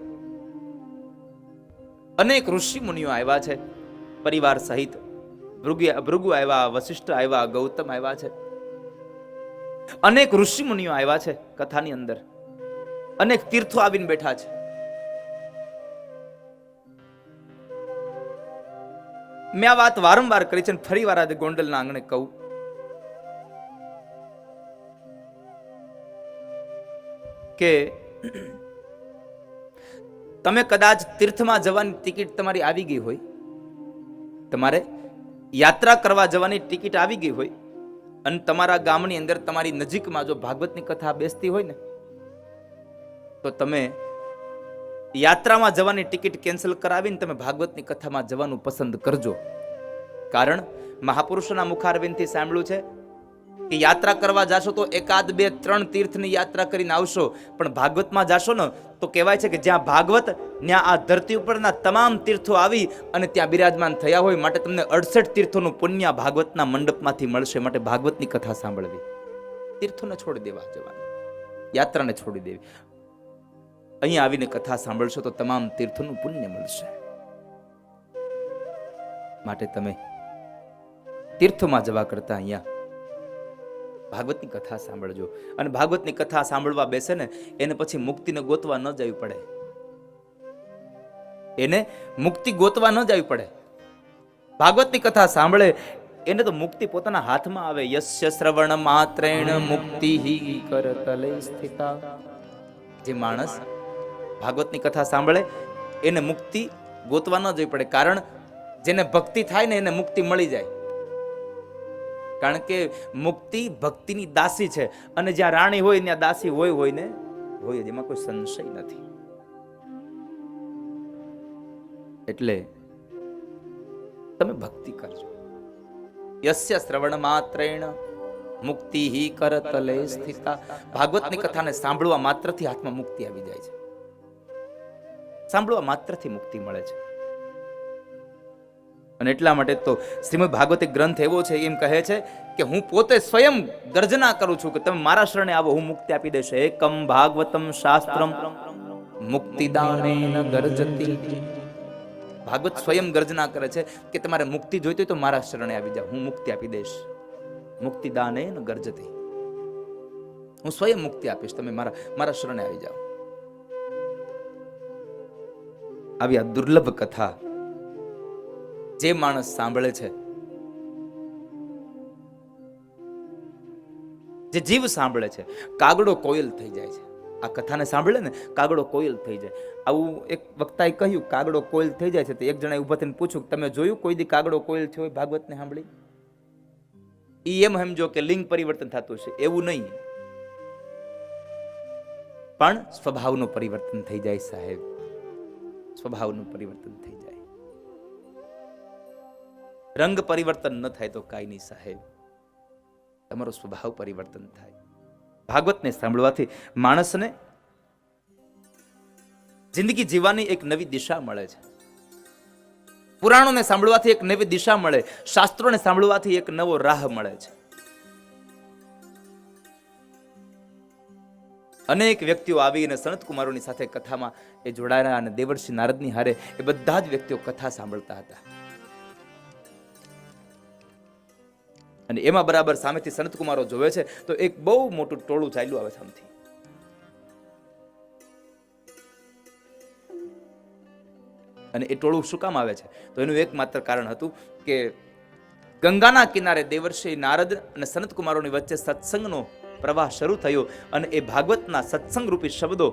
અનેક ઋષિ મુનિઓ આવ્યા છે પરિવાર સહિત. ભૃગુ આવ્યા, વશિષ્ઠ આવ્યા, ગૌતમ આવ્યા છે. અનેક ઋષિ મુનિઓ આવ્યા છે કથાની અંદર. અનેક તીર્થો આવીને બેઠા છે. મેં આ વાત વારંવાર કરી છે, ફરી વાર આજે ગોંડલના આંગણે કહું કે તમે કદાચ તીર્થમાં જવાની ટિકિટ તમારી આવી ગઈ હોય, તમારે યાત્રા કરવા જવાની ટિકિટ આવી ગઈ હોય, અને તમારા ગામની અંદર તમારી નજીકમાં જો ભાગવતની કથા બેસતી હોય ને, તો તમે યાત્રામાં જવાની ટિકિટ કેન્સલ કરાવીને તમે ભાગવતની કથામાં જવાનું પસંદ કરજો. કારણ મહાપુરુષોના મુખારવિંદથી સાંભળ્યું છે કે યાત્રા કરવા જાશો તો 1, 2, 3 તીર્થની યાત્રા કરીને આવશો, પણ ભાગવતમાં જાશો ને તો કહેવાય છે કે જ્યાં ભાગવત ત્યાં આ ધરતી ઉપરના તમામ તીર્થો આવી અને ત્યાં બિરાજમાન થયા હોય. માટે તમને 68 તીર્થોનું પુણ્ય ભાગવતના મંડપમાંથી મળશે. માટે ભાગવતની કથા સાંભળવી, તીર્થોને છોડી દેવા જવાની, યાત્રાને છોડી દેવી. અહીંયા આવીને કથા સાંભળશો તો તમામ તીર્થોનું પુણ્ય મળશે. માટે તમે તીર્થોમાં જવા કરતા અહીંયા ભાગવતની કથા સાંભળજો. અને ભાગવતની કથા સાંભળવા બેસે ને એને પછી મુક્તિને ગોતવા ન જવી પડે. એને મુક્તિ ગોતવા ન જવી પડે. ભાગવતની કથા સાંભળે એને તો મુક્તિ પોતાના હાથમાં આવે. યસ્ય શ્રવણ માત્રેણ મુક્તિ કરતલે સ્થિતા. જે માણસ ભાગવતની કથા સાંભળે એને મુક્તિ ગોતવા ન જવી પડે. કારણ જેને ભક્તિ થાય ને એને મુક્તિ મળી જાય. કારણ કે મુક્તિ ભક્તિની દાસી છે. અને જ્યાં રાણી હોય ત્યાં દાસી હોય ને હોય, એમાં કોઈ સંશય નથી. એટલે તમે ભક્તિ કરજો. યસ્ય શ્રવણ માત્રેણ મુક્તિ કરતલે સ્થિતા. ભાગવતની કથાને સાંભળવા માત્રથી હાથમાં મુક્તિ આવી જાય છે. સાંભળવા માત્રથી મુક્તિ મળે છે. અને એટલા માટે તો શ્રીમદ ભાગવત ગ્રંથ એવો છે, એમ કહે છે કે હું પોતે સ્વયં ગર્જના કરું છું કે તમે મારા શરણે આવો, હું મુક્તિ આપી દઈશ. એકમ ભાગવતમ શાસ્ત્રમ મુક્તિદાનેન ગર્જતી. ભાગવત સ્વયં ગર્જના કરે છે કે તમારે મુક્તિ જોઈતી હોય તો મારા શરણે આવી જાઓ, હું મુક્તિ આપી દઈશ. મુક્તિદાનેન ગર્જતી. હું સ્વયં મુક્તિ આપીશ, તમે મારા શરણે આવી જાઓ. આવી આ દુર્લભ કથા જે માણસ સાંભળે છે, જે જીવ સાંભળે છે, કાગડો કોયલ થઈ જાય છે. આ કથાને સાંભળે ને કાગડો કોયલ થઈ જાય. આવું એક વક્તાએ કહ્યું કાગડો કોયલ થઈ જાય છે. તો એક જણાએ ઊભા થઈને પૂછ્યું તમે જોયું કોઈ દી કાગડો કોયલ થયો હોય ભાગવતને સાંભળી? ઈ એમ સમજો કે લિંગ પરિવર્તન થતું છે, એવું નહીં. પણ સ્વભાવનું પરિવર્તન થઈ જાય સાહેબ, સ્વભાવનું પરિવર્તન થઈ જાય. રંગ પરિવર્તન ન થાય તો કાંઈ નહીં સાહેબ, તમારો સ્વભાવ પરિવર્તન થાય. ભાગવતને સાંભળવાથી માણસને જિંદગી જીવવાની એક નવી દિશા મળે છે. પુરાણોને સાંભળવાથી એક નવી દિશા મળે, શાસ્ત્રોને સાંભળવાથી એક નવો રાહ મળે છે. અનેક વ્યક્તિઓ આવીને સનત કુમારોની સાથે કથામાં એ જોડાયા અને દેવર્ષિ નારદની હારે એ બધા જ વ્યક્તિઓ કથા સાંભળતા હતા. અને એમાં બરાબર સામેથી સનત કુમારો જોવે છે તો એક બહુ મોટું ટોળું ચાલ્યું આવે સામેથી. અને એ ટોળું શું કામ આવે છે? તો એનું એકમાત્ર કારણ હતું કે ગંગાના કિનારે દેવર્ષિ નારદ અને સનત કુમારોની વચ્ચે સત્સંગનો પ્રવાહ શરૂ થયો અને એ ભાગવતના સત્સંગ રૂપી શબ્દો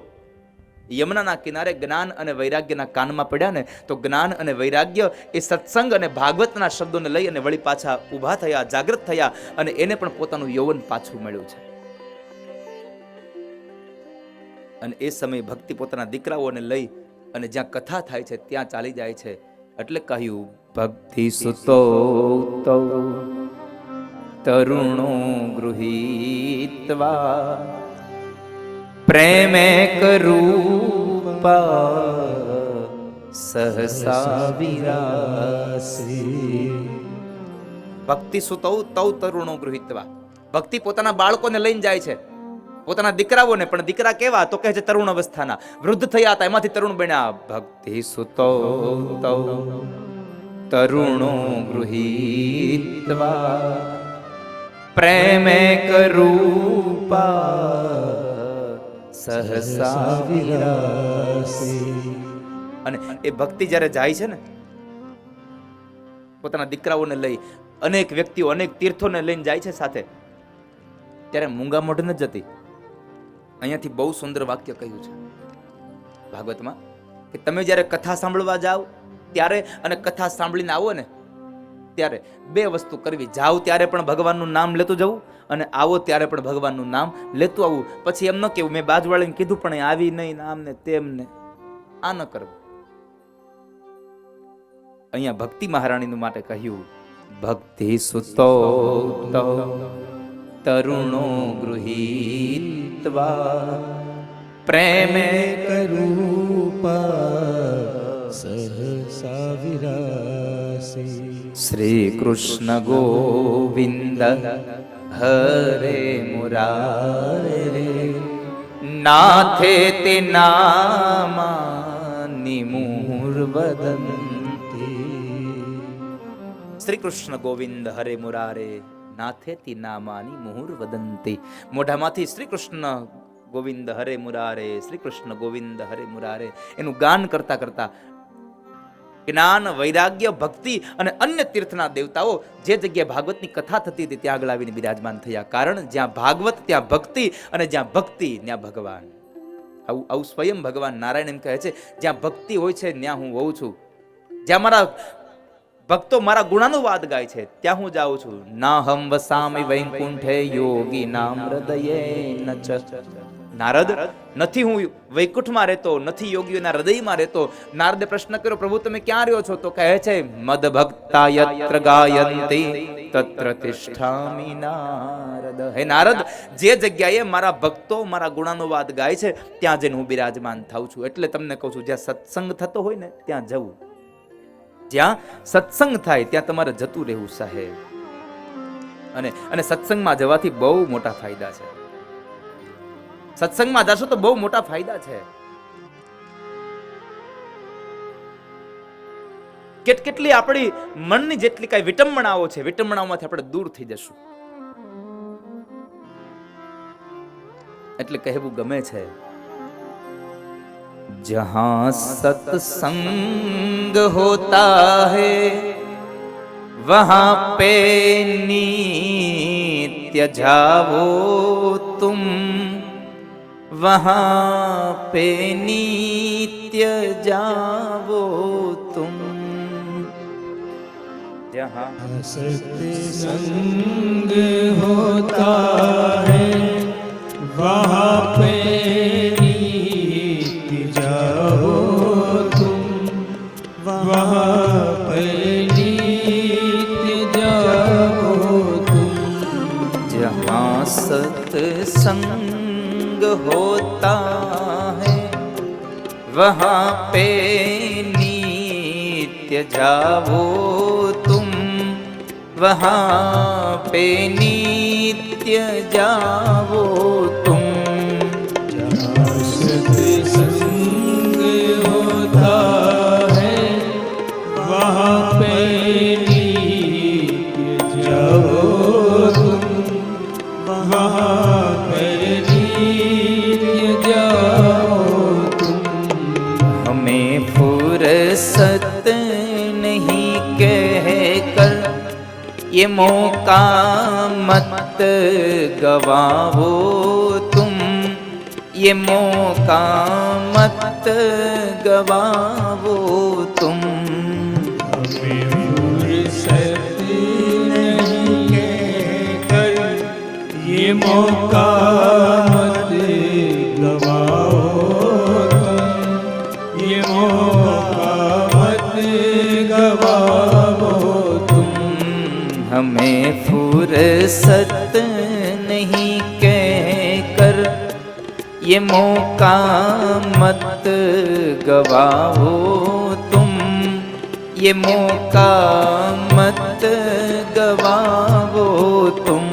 યમુનાના કિનારે જ્ઞાન અને વૈરાગ્યના કાનમાં પડ્યા ને તો જ્ઞાન અને વૈરાગ્ય એ સત્સંગ અને ભાગવતના શબ્દોને લઈ અને વળી પાછા ઊભા થયા, જાગૃત થયા અને એને પણ પોતાનું યૌવન પાછું મળ્યું છે. અને એ સમયે ભક્તિ પોતાના દીકરાઓને લઈ અને જ્યાં કથા થાય છે ત્યાં ચાલી જાય છે. એટલે કહ્યું ભક્તિ સુતો તરુણો ગૃહીત્વા પ્રેમે કરૂપા સહસા વિરાસી. ભક્તિ સુતો તરુણો ગૃહીત્વા, ભક્તિ પોતાના બાળકોને લઈને જાય છે, પોતાના દીકરાઓને. પણ દીકરા કેવા? તો કહે છે તરુણ અવસ્થાના, વૃદ્ધ થયા હતા એમાંથી તરુણ બન્યા. ભક્તિ સુતો તરુણો ગૃહીત્વા પ્રેમે કરૂપા સહસા વિરાસી. અને એ ભક્તિ જ્યારે જાય છે ને પોતાના દીકરાઓને લઈ, અનેક વ્યક્તિઓ અનેક તીર્થોને લઈને જાય છે સાથે, ત્યારે મૂંગા મોઢે ન જતી. અહીંયાથી બહુ સુંદર વાક્ય કહ્યું છે ભાગવતમાં કે તમે જ્યારે કથા સાંભળવા જાઓ ત્યારે અને કથા સાંભળીને આવો ને ત્યારે બે વસ્તુ કરવી. જાઓ ત્યારે પણ ભગવાનનું નામ લેતું જવું અને આવો ત્યારે પણ ભગવાનનું નામ લેતું આવવું. પછી એમ ન કેવું મેં બાજુવાળાને કીધું પણ આવી નહીં નામ ને તેમને, આ ન કરવું. અહીંયા ભક્તિ મહારાણીનું માટે કહ્યું ભક્તિ સુતો તરુણો ગૃહીત્વા પ્રેમે કરૂપા સહસા વિરાસી. શ્રી કૃષ્ણ ગોવિંદ હરે મુરારે નાથે તે નામાની મુહુર્વદંતી. શ્રી કૃષ્ણ ગોવિંદ હરે મુરારે નાથેતી નામાની મુહુર વદંતી. મોઢામાંથી શ્રી કૃષ્ણ ગોવિંદ હરે મુરારે, શ્રી કૃષ્ણ ગોવિંદ હરે મુરારે એનું ગાન કરતા કરતા જ્ઞાન, વૈરાગ્ય, ભક્તિ અને અન્ય તીર્થના દેવતાઓ જે જગ્યાએ ભાગવતની કથા થતી હતી ત્યાં આગળ આવીને બિરાજમાન થયા. કારણ જ્યાં ભાગવત ત્યાં ભક્તિ અને જ્યાં ભક્તિ ત્યાં ભગવાન. આવું સ્વયં ભગવાન નારાયણ એમ કહે છે જ્યાં ભક્તિ હોય છે ત્યાં હું હોઉં છું. જ્યાં મારા ભક્તો મારા ગુણાનુવાદ ગાય છે ત્યાં હું જાઉં છું. ના હમ વસામિ વૈકુંઠે યોગી નામ હૃદયે નચ. નારદ, નથી હું વૈકુંઠમાં રહેતો, નથી યોગીઓના હૃદયમાં રહેતો. નારદે પ્રશ્ન કર્યો પ્રભુ તમે ક્યાં રહ્યો છો? તો કહે છે મદ ભક્તા યત્ર ગાયંતિ તત્ર તિષ્ઠામિ નારદ. હે નારદ, જે જગ્યાએ મારા ભક્તો મારા ગુણાનુવાદ ગાય છે ત્યાં જઈને હું બિરાજમાન થાઉં છું. એટલે તમને કહું છું જ્યાં સત્સંગ થતો હોય ને ત્યાં જવું. જ્યાં સત્સંગ થાય ત્યાં તમારે જતું રહેવું સાહેબ. અને સત્સંગમાં જવાથી બહુ મોટા ફાયદા છે. સત્સંગમાં જશો તો બહુ મોટા ફાયદા છે. કેટલી આપણી મનની જેટલી કઈ વિટંબણાઓ છે, વિટંબણાઓમાંથી આપણે દૂર થઈ જશું. એટલે કહેવું ગમે છે जहां सत्संग होता है वहां पे नित्य जाओ तुम, वहां पे नित्य जाओ तुम. जहां सत्संग होता है वहाँ पे नित्य जाओ तुम, वहाँ पे नित्य जाओ तुम. जहाँ सत्संग होता है वहाँ पे नित्य जाओ तुम, वहाँ पे नित्य जाओ तुम. फुर्सत नहीं कहकर ये मौका मत गवाओ तुम, ये मौका मत गवाओ तुम। हमें फुर्सत नहीं कहकर ये मौका मत गवाओ तुम, ये मौका मत गवाओ तुम। हमें फुर्सत नहीं कहकर ये मौका मत गवाओ तुम, ये मौका मत गवाओ तुम।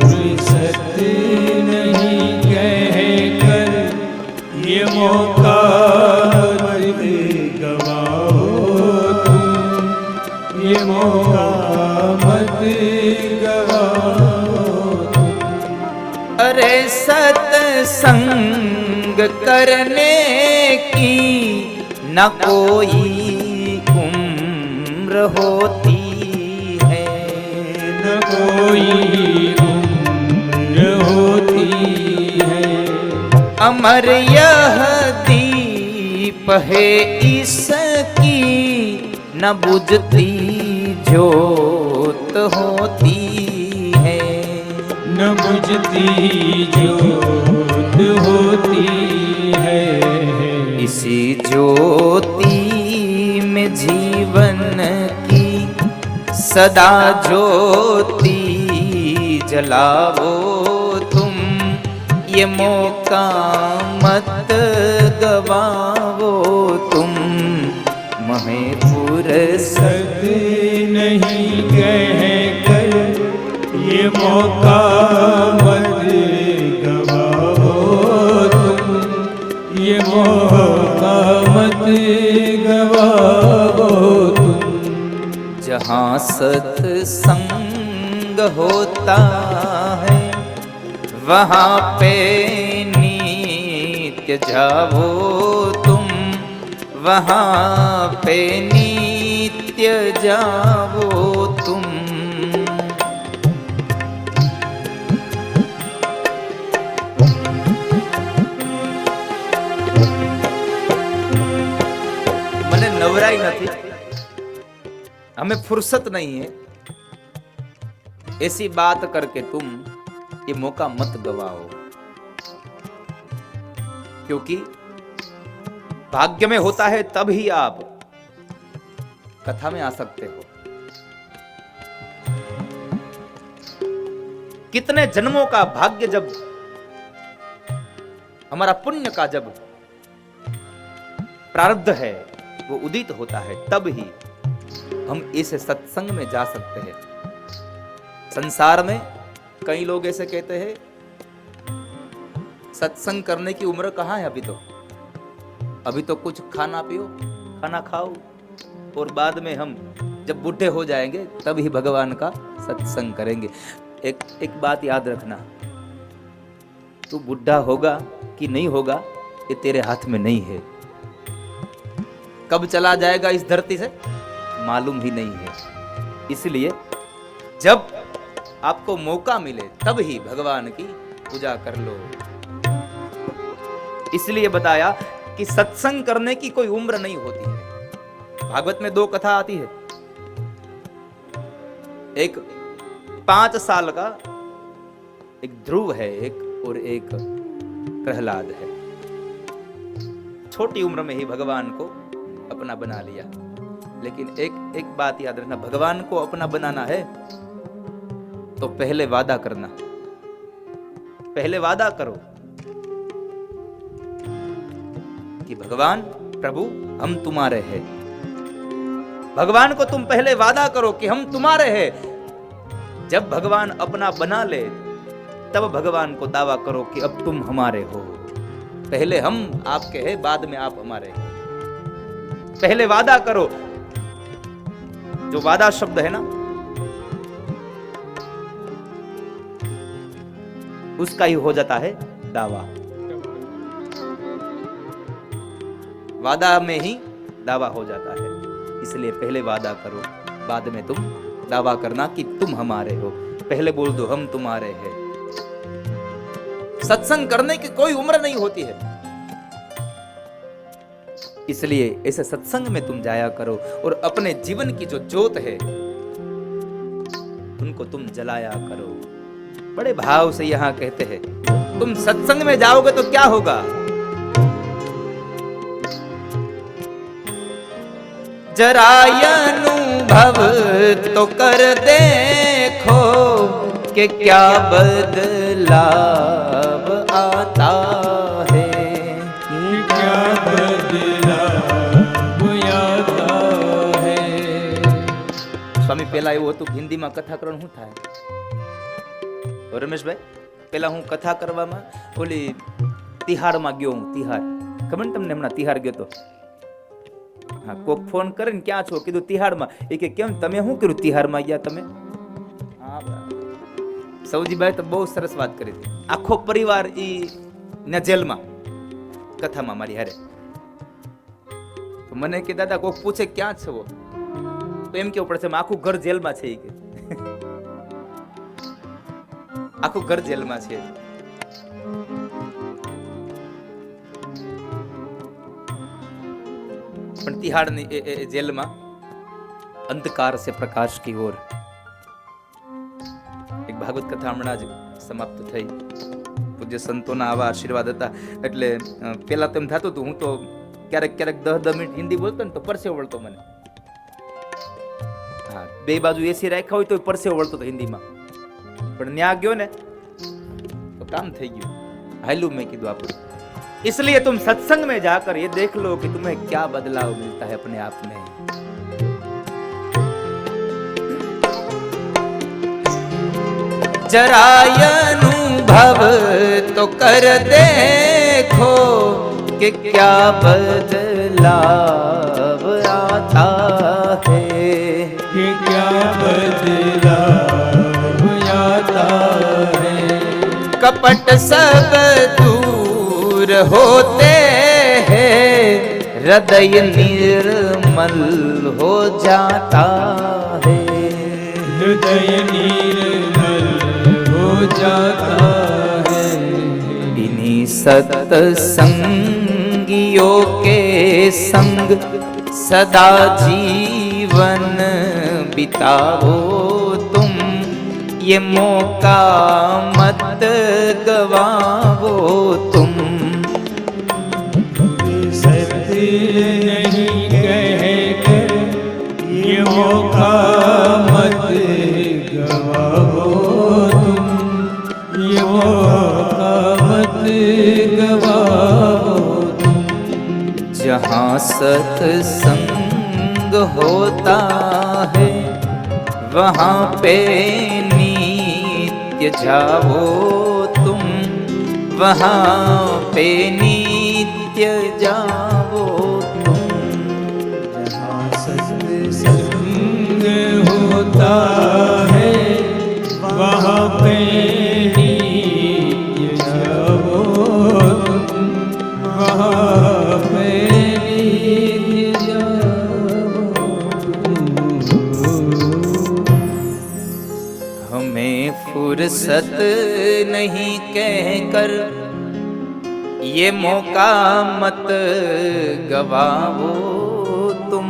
फुर्सत नहीं कहकर ये मौका मत गवाओ तुम, ये मौका मत गवाओ तुम। अरे सत्संग करने की न कोई उम्र होती है, न कोई उम्र होती है। अमर यह दीप है इसकी न बुझती ज्योत होती है, न बुझती ज्योत होती है। इसी ज्योति में जीवन की सदा ज्योति जलाओ तुम, ये मौका मत गवाओ तुम। महे फुर्सत नहीं कहकर ये मौका मत गवाओ तुम, ये मौका मत गवाओ तुम। जहाँ सत्संग होता है वहाँ पे नित्य जाओ तुम, वहाँ पे नित्य जाओ तुम। મને નવરાઈ નથી, हमें फुर्सत नहीं है, ऐसी बात करके तुम ये मौका मत गवाओ, क्योंकि भाग्य में होता है तब ही आप कथा में आ सकते हो। कितने जन्मों का भाग्य, जब हमारा पुण्य का जब प्रारब्ध है वो उदित होता है, तब ही हम इस सत्संग में जा सकते हैं। संसार में कई लोग ऐसे कहते हैं सत्संग करने की उम्र कहाँ है, अभी तो कुछ खाना पियो, खाना खाओ, और बाद में हम जब बूढ़े हो जाएंगे तब ही भगवान का सत्संग करेंगे। एक बात याद रखना, तू बूढ़ा होगा कि नहीं होगा ये तेरे हाथ में नहीं है। कब चला जाएगा इस धरती से मालूम ही नहीं है। इसलिए जब आपको मौका मिले तब ही भगवान की पूजा कर लो। इसलिए बताया कि सत्संग करने की कोई उम्र नहीं होती है। भागवत में 2 कथा आती है, एक 5 साल का एक ध्रुव है, एक और एक प्रहलाद है। छोटी उम्र में ही भगवान को अपना बना लिया। लेकिन एक बात याद रखना, भगवान को अपना बनाना है तो पहले वादा करना, पहले वादा करो कि भगवान प्रभु हम तुम्हारे हैं। भगवान को तुम पहले वादा करो कि हम तुम्हारे हैं। जब भगवान अपना बना ले तब भगवान को दावा करो कि अब तुम हमारे हो। पहले हम आपके हैं, बाद में आप हमारे हैं। पहले वादा करो। जो वादा शब्द है ना, उसका ही हो जाता है दावा। वादा में ही दावा हो जाता है, इसलिए पहले वादा करो, बाद में तुम दावा करना कि तुम हमारे हो। पहले बोल दो हम तुम्हारे हैं। सत्संग करने की कोई उम्र नहीं होती है, इसलिए ऐसे सत्संग में तुम जाया करो और अपने जीवन की जो ज्योत है उनको तुम जलाया करो। बड़े भाव से यहां कहते हैं, तुम सत्संग में जाओगे तो क्या होगा? जरा अनुभव तो कर देखो कि क्या बदलाव आता है। क्या बदलाव आता है। स्वामी પેલા એવું હતું હિન્દીમાં કથા કરવાનું શું થાય? રમેશભાઈ પેલા હું કથા કરવામાં ઓલી તિહારમાં ગયો, હું તિહાર ખબર ને તમને, હમણાં તિહાર ગયો તો. હા, કોક ફોન કરે ને ક્યાં છો, કીધું તિહારમાં. એ કે કેમ તમે શું કર્યું તિહારમાં ગયા તમે? હા સૌજીભાઈ તો બહુ સરસ વાત કરી હતી. આખો પરિવાર ઈ ને જેલમાં કથામાં મારી હારે. મને કે દાદા કોક પૂછે ક્યાં છો તો એમ કેવું પડશે આખું ઘર જેલમાં છે. કે આખું ઘર જેલમાં છે. પણ તિહાડની જેલમાં અંધકાર से प्रकाश की ओर એક ભાગવત કથા હમણાં જ સમાપ્ત થઈ. પૂજ્ય સંતોના આવા આશીર્વાદ હતા એટલે પેલા તો એમ થતું હતું, હું તો ક્યારેક ક્યારેક 10 મિનિટ હિન્દી બોલતો ને તો પરસેવો વળતો મને. હા, બે બાજુ એસી રાખ્યા હોય તો પરસેવો વળતો હતો હિન્દીમાં. પણ ન્યા ગયો ને તો કામ થઈ ગયું, હાલ્યું. મેં કીધું આપણું. इसलिए तुम सत्संग में जाकर ये देख लो कि तुम्हें क्या बदलाव मिलता है अपने आप में. जरा अनुभव तो कर देखो कि क्या बदलाव आता है. कि क्या बदलाव आता है. कपट सब दूर होते हैं, हृदय निर्मल हो जाता है. हृदय निर्मल हो जाता है. इन्हीं सत्संगियों के संग सदा जीवन बिताओ तुम, ये मौका मत गवाओ तुम. सत्य नहीं कहकर ये मौका मत गवाओ तुम. ये मौका मत गवाओ तुम. जहाँ सत्संग होता है वहाँ पे नित्य जाओ तुम, वहाँ पे नित्य जाओ तुम. जहाँ सत्संग होता है वहाँ पे नित्य जाओ तुम, वहाँ पे नित्य जाओ तुम. हमें फुर्सत नहीं कहकर ये मौका मत गवाओ तुम,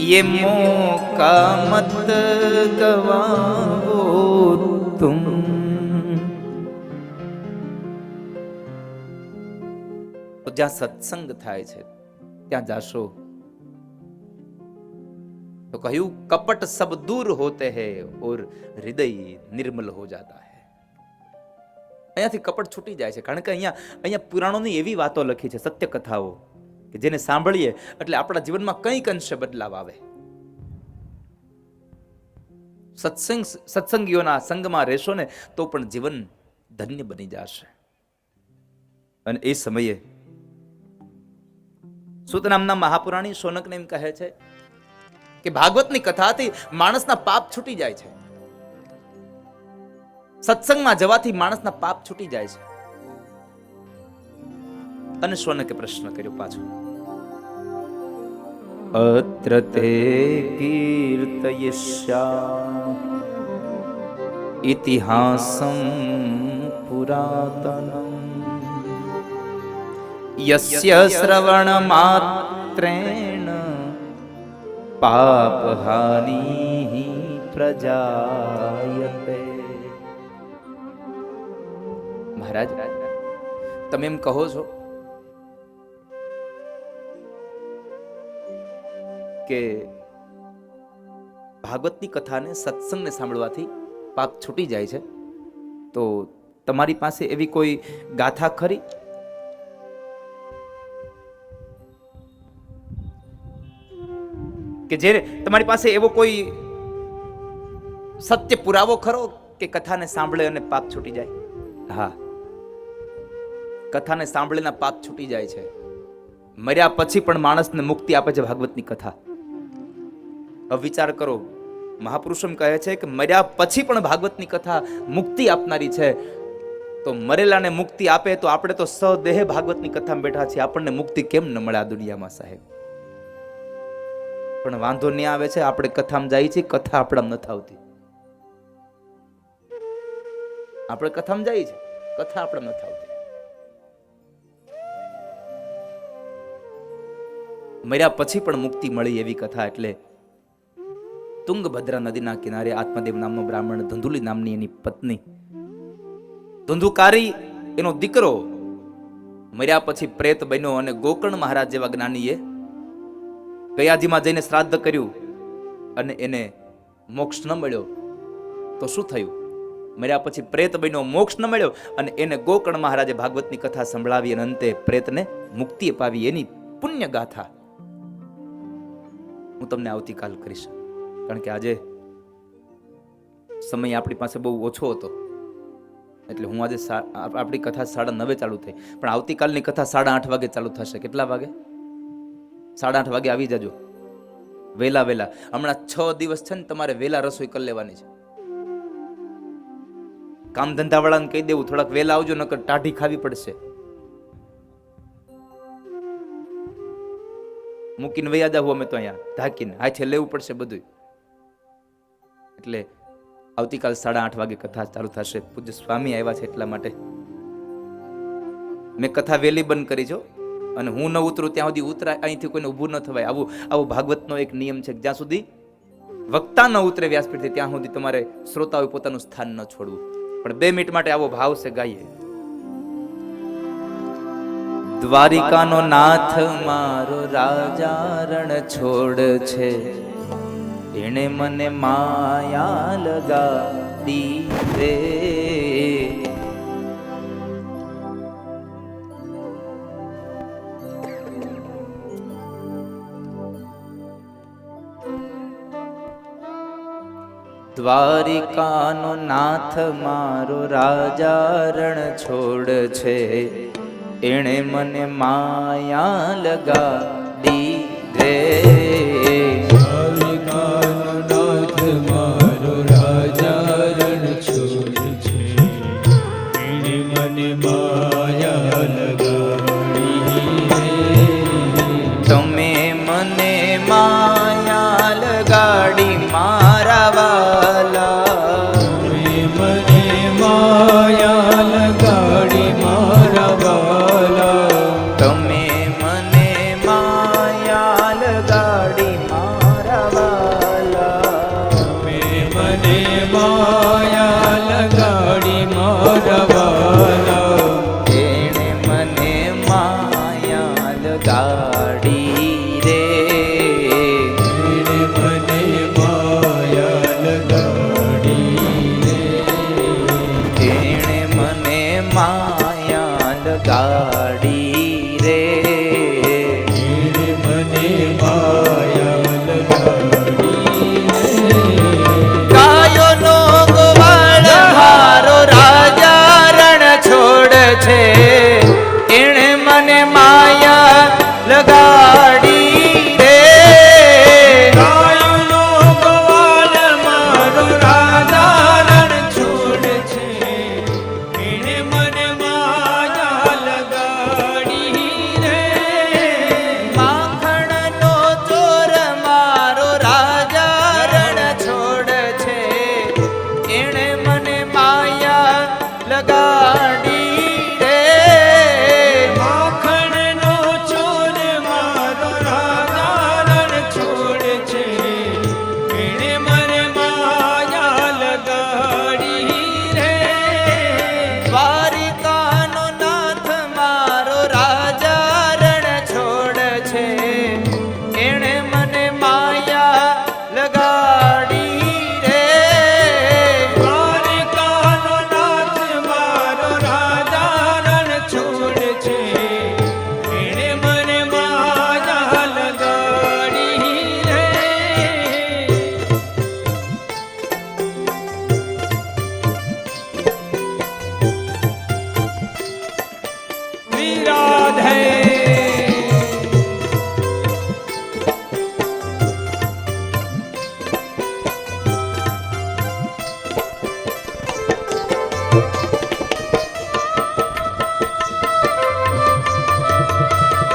ये मौका मत गवाओ तुम. તો જ્યાં સત્સંગ થાય છે ત્યાં જાશો तो કહ્યું કપટ સબ દૂર હોતે હૈ और હૃદય નિર્મલ हो जाता है. અહીંયાથી કપટ છૂટી જાય છે, કારણ કે અહીંયા પુરાણોની એવી વાતો લખી છે, સત્ય કથાઓ કે જેને સાંભળીએ એટલે આપણા જીવનમાં કંઈક અંશે બદલાવ આવે. સત્સંગીઓના સંગમાં રહેશો ને તો પણ જીવન ધન્ય બની જશે. અને એ સમયે સૂત નામના મહાપુરાણી શૌનકને એમ કહે છે કે ભાગવતની કથાથી માણસના પાપ છૂટી જાય છે. સત્સંગમાં જવાથી માણસના પાપ છૂટી જાય છે. અને શૌનકે પ્રશ્ન કર્યો પાછો. અત્ર તે કીર્તયિષ્યા ઇતિહાસં પુરાતનમ યસ્ય શ્રવણ માત્રેણ પાપહાનિ પ્રજાયતે. મહારાજ, તમે એમ કહો છો કે ભાગવતની કથાને, સત્સંગને સાંભળવાથી પાપ છૂટી જાય છે, તો તમારી પાસે એવી કોઈ ગાથા ખરી કે જે તમારી પાસે એવો કોઈ સત્ય પુરાવો ખરો કે કથાને સાંભળે અને પાપ છૂટી જાય? હા, કથાને સાંભળીને પાપ છૂટી જાય છે. મર્યા પછી પણ માણસને મુક્તિ આપે છે ભાગવતની કથા. હવે વિચાર કરો, મહાપુરુષ એમ કહે છે કે મર્યા પછી પણ ભાગવતની કથા મુક્તિ આપનારી છે. તો મરેલાને મુક્તિ આપે તો આપણે તો સદેહ ભાગવતની કથામાં બેઠા છીએ, આપણને મુક્તિ કેમ ન મળે આ દુનિયામાં સાહેબ? પણ વાંધો નહીં આવે છે, આપણે કથામાં જઈએ છીએ, કથા આપણામાં નથી આવતી. આપણે કથામાં જઈએ છીએ, કથા આપણામાં નથી આવતી. મર્યા પછી પણ મુક્તિ મળી એવી કથા એટલે તુંગભદ્રા નદીના કિનારે આત્મદેવ નામનો બ્રાહ્મણ, ધુંધુલી નામની એની પત્ની, ધુંધુકારી એનો દીકરો મર્યા પછી પ્રેત બન્યો અને ગોકર્ણ મહારાજ જેવા જ્ઞાનીએ ગયાજીમાં જઈને શ્રાદ્ધ કર્યું અને એને મોક્ષ ન મળ્યો. તો શું થયું? મર્યા પછી પ્રેત બન્યો, મોક્ષ ન મળ્યો અને એને ગોકર્ણ મહારાજે ભાગવતની કથા સંભળાવી અને અંતે પ્રેતને મુક્તિ અપાવી. એની પુણ્ય ગાથા હું તમને આવતીકાલ કરીશ, કારણ કે આજે સમય આપણી પાસે બહુ ઓછો હતો, એટલે હું આજે આપણી કથા 9:30 ચાલુ થઈ, પણ આવતીકાલની કથા 8:30 વાગે ચાલુ થશે. કેટલા વાગે? 8:30 વાગે આવી જજો વેલા. હમણાં 6 દિવસ છે ને, તમારે વેલા રસોઈ કરી લેવાની છે. કામ ધંધા વાળાને કહી દેવું થોડાક વેલા આવજો, નકર ટાઢી ખાવી પડશે. મૂકીને વૈયા જાવ, અમે તો અહીંયા ઢાંકીને હાથે લેવું પડશે બધું. એટલે આવતીકાલ 8:30 વાગે કથા ચાલુ થશે. પૂજ્ય સ્વામી આવ્યા છે એટલા માટે મેં કથા વેલી બંધ કરી છો, અને હું ન ઉતરું ત્યાં સુધી ઉતરાય, અહીંથી કોઈને ઊભું ન થવાય. આવો ભાગવતનો એક નિયમ છે, જ્યાં સુધી વક્તા ન ઉતરે વ્યાસપીઠથી ત્યાં સુધી તમારે શ્રોતાઓએ પોતાનું સ્થાન ન છોડવું. પણ 2 મિનિટ માટે આવો ભાવ છે, ગાઈએ. દ્વારિકાનો નાથ મારો રાજા રણ છોડ છે, એને મને માયા લગાડી રે. દ્વારિકાનો નાથ મારો રાજા રણ છોડ છે, એણે મને માયા લગાડી રે. દ્વારિકાનો નાથ મારો રાજા રણ છોડ છે, એણે મને માયા લગાડી રે. તમે મને માયા લગાડી મારા વાલા, તમે મને માયા લગાડી મારા વાલા. તમે મને માયા લગાડી મારા વાલા. તમે મને માયા લગાડી મારા વાલા. એણે મને માયા લગાડી રે. એણે મને માયા લગાડી રે. એણે મને માયા લગાડી રે. એણે મને માયા લગાડી રે. ગાયોનો ગોવાળ મારો રાજા રણ છોડ છે, એણે મને માયા લગાડી રે. ગાયોનો ગોવાળ મારો રાજા રણ છોડ છે, એણે મને માયા લગાડી રાધે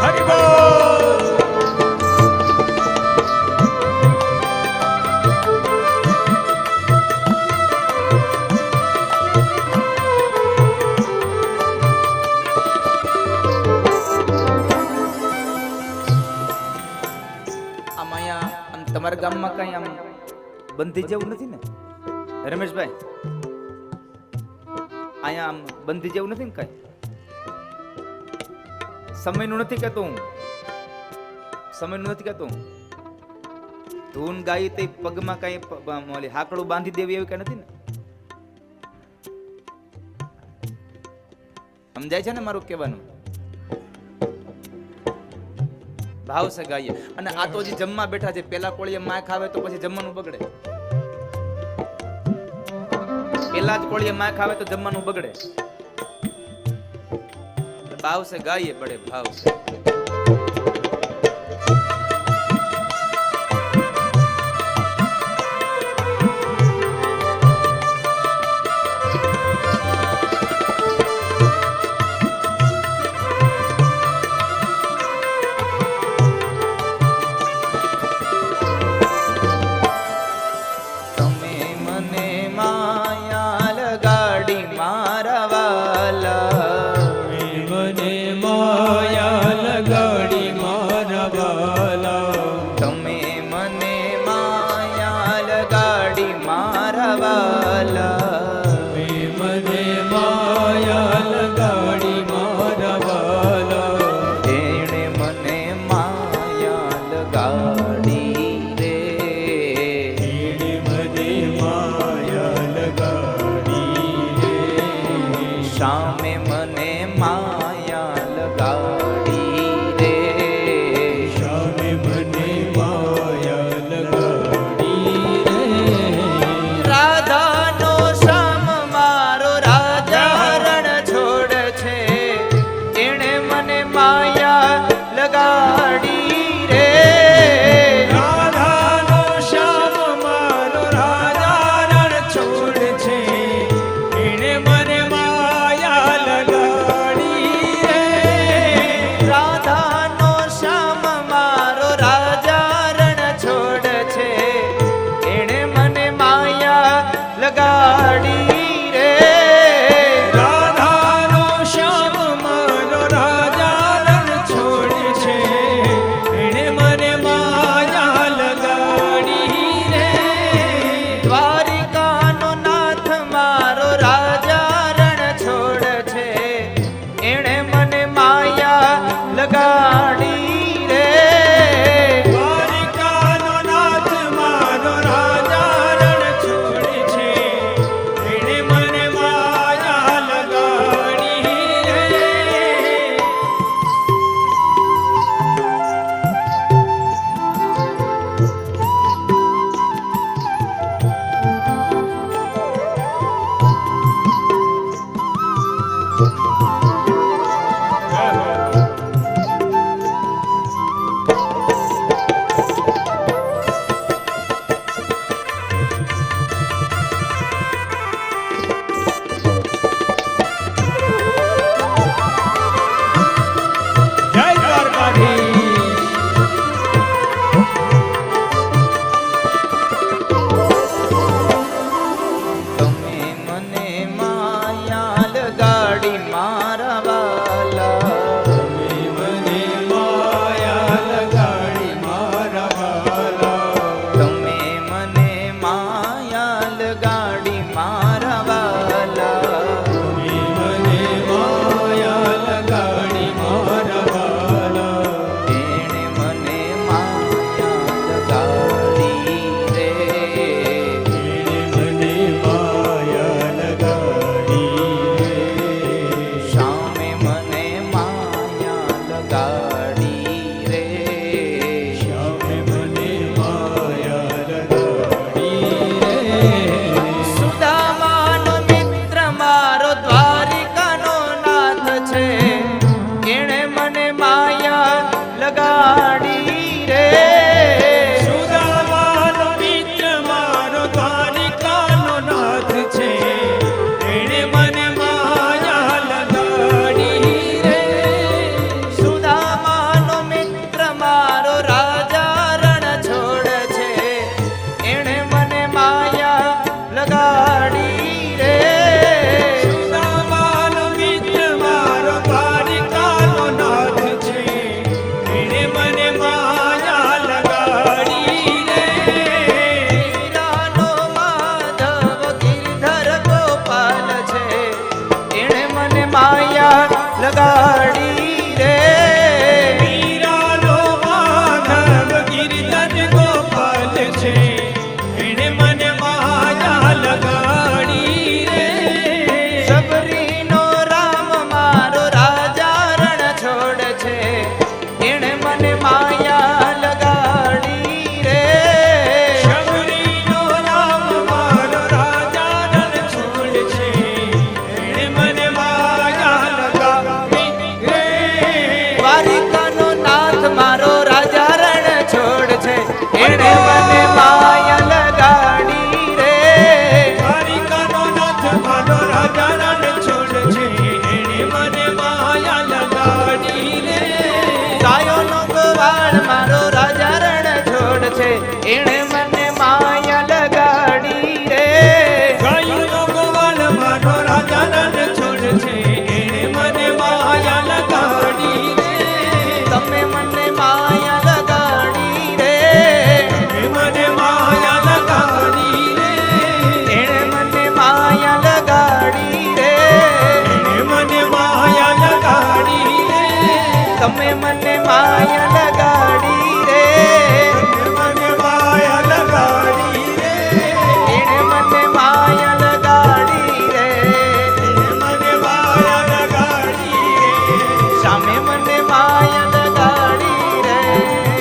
હરિ બોલ આમ અહીંયા આમ તમારા ગામમાં કઈ આમ બંધી જેવું નથી ને રમેશભાઈ? અહીંયા આમ બંધી જેવું નથી ને કઈ? સમયનું નથી કહેતો હું, સમયનું નથી કહેતો હું. ધૂન ગાઈ તે પગમાં કઈ ઓલી હાકડું બાંધી દેવી એવું કઈ નથી ને? સમજાય છે ને મારું કહેવાનું? ભાવ છે ગાઈએ. અને આ તો હજી જમવા બેઠા છે. પેલા કોળીએ માં ખાવે તો પછી જમવાનું બગડે. પેલા જ કોળીએ માં ખાવે તો જમવાનું બગડે. ભાવ છે ગાઈએ બડે ભાવ છે. તમે મને માયા લગાડી મારા વાલા, મને માયા લગાડી મારા વાલા તમે મને માયા લગાડી મારા વાલા, મને માયા લગાડી મારા વાલા એણે મને માયા લગાડી રે, એને મને માયા લગાડી રે સામે મને માયા લગાડી રે, શામે મને માયા લગાડી રે રાધાનો શ્યામ મારો રાજા રણ છોડ છે, એણે મને માયા લગાડી રે, રાધાનો શ્યામ મારો રાજા રણ છોડ છે એને મને માયા લગાડી રે રાધાનો શ્યામ મારો રાજા રણ છોડ છે, એણે મને માયા લગાડી રે, રાધાનો શ્યામ મારો રાજા રણ એણે મને માયા લગાડી રે ગાયનો ગોવાળ મારો રાજા રણ છોડ છે એણે મને માયા લગાડી રે તમે મને માયા લગાડી રે તમે મને માયા લગાડી રે એણે મને માયા લગાડી રે એણે મને માયા લગાડી રે તમે મને માયા લગાડી રે મને માયા લગાડી રે એણે મને માયા લગાડી રે મને માયા લગાડી રે સામે મને માયા લગાડી રે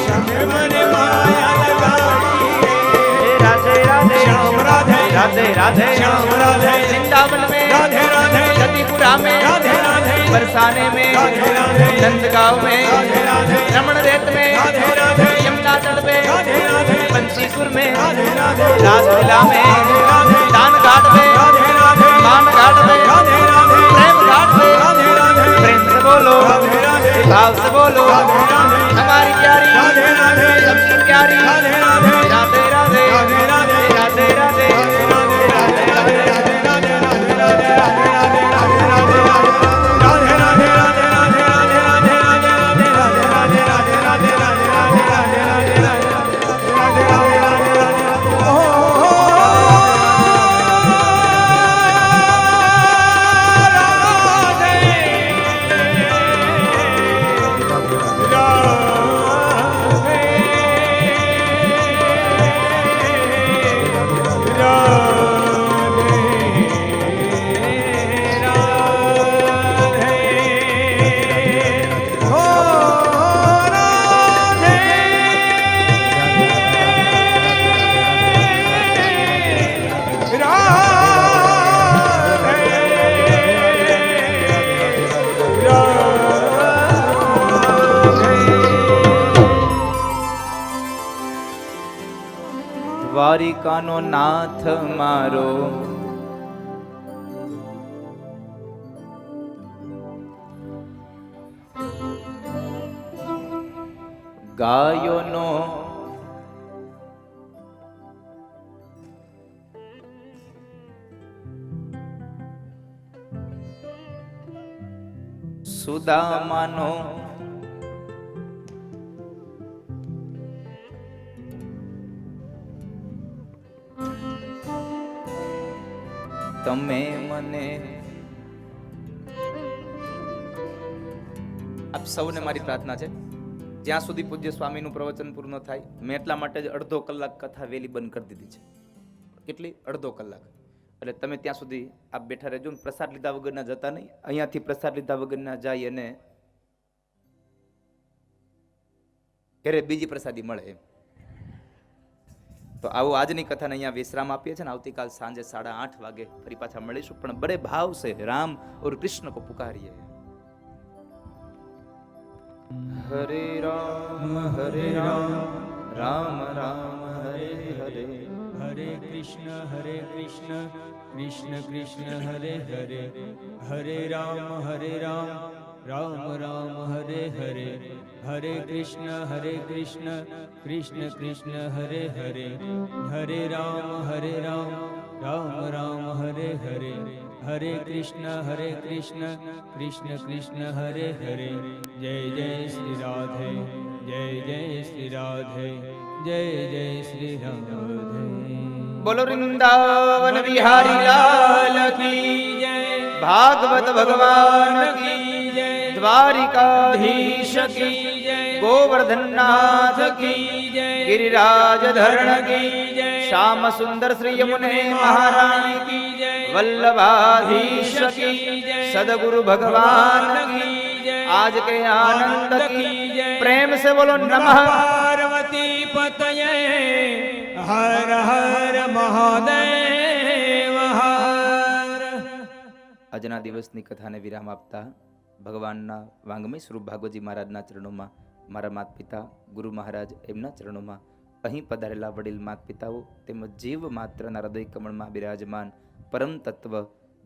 સામે મને માયા લગાડી રે રાધે રાધે શ્યામ રાધે રાધે રાધે श्याम राधे वृंदावन में राधे राधे जतिपुरा में राधे राधे बरसाने में राधे राधे नंदगांव में राधे राधे रमण रेत में राधे राधे यमुना तट में राधे राधे बंसीपुर में राधे राधे रासलीला में राधे राधे दान घाट में राधे राधे मान घाट में राधे राधे प्रेम घाट में राधे राधे प्रेम से बोलो राधे राधे भाव से बोलो राधे राधे हमारी प्यारी राधे राधे सबकी प्यारी राधे राधे राधे राधे राधे राधे राधे राधे દ્વારિકાનો નાથ મારો ગાયોનો સુદામાનો તમે મને આપ સૌને મારી પ્રાર્થના છે જ્યાં સુધી પૂજ્ય સ્વામીનું પ્રવચન પૂર્ણ થાય મેં એટલા માટે જ અડધો કલાક કથા વેલી બંધ કરી દીધી છે. કેટલી? અડધો કલાક. એટલે તમે ત્યાં સુધી આપ બેઠા રહેજો ને પ્રસાદ લીધા વગરના જતા નહીં. અહીંયાથી પ્રસાદ લીધા વગરના જાય અને ઘરે બીજી પ્રસાદી મળે એમ. તો આવો આજની કથાને અહીંયા વિશ્રામ આપીએ છીએ ને આવતીકાલ સાંજે 8:30 વાગે ફરી પાછા મળીશું. પણ બડે ભાવ સે રામ और कृष्ण को पुकारिए. हरे राम राम राम हरे हरे हरे कृष्ण कृष्ण कृष्ण हरे हरे हरे राम राम राम हरे हरे हरे कृष्ण कृष्ण कृष्ण हरे हरे हरे राम राम राम हरे हरे हरे कृष्ण कृष्ण कृष्ण हरे हरे जय जय श्री राधे जय जय श्री राधे जय जय श्री राधे बोलो वृंदावन बिहारी लाल की जय भागवत भगवान की जय द्वारिकाधीश की जय गोवर्धन नाथ की जय गिरिराज धरण की जय श्याम सुंदर श्री यमुने महारानी की जय वल्लभाधीश की जय सदगुरु भगवान की जय आज के आनंद की जय प्रेम से बोलो नमः पार्वती पतये हर हर महादेव हर આજના દિવસની કથાને વિરામ આપતા ભગવાનના વાંગમય સ્વરૂપ ભાગવતજી મહારાજના ચરણોમાં મારા માતા પિતા ગુરુ મહારાજ એમના ચરણોમાં અહીં પધારેલા વડીલ માતા પિતાઓ તેમજ જીવ માત્રના હૃદય કમળમાં બિરાજમાન પરમ તત્વ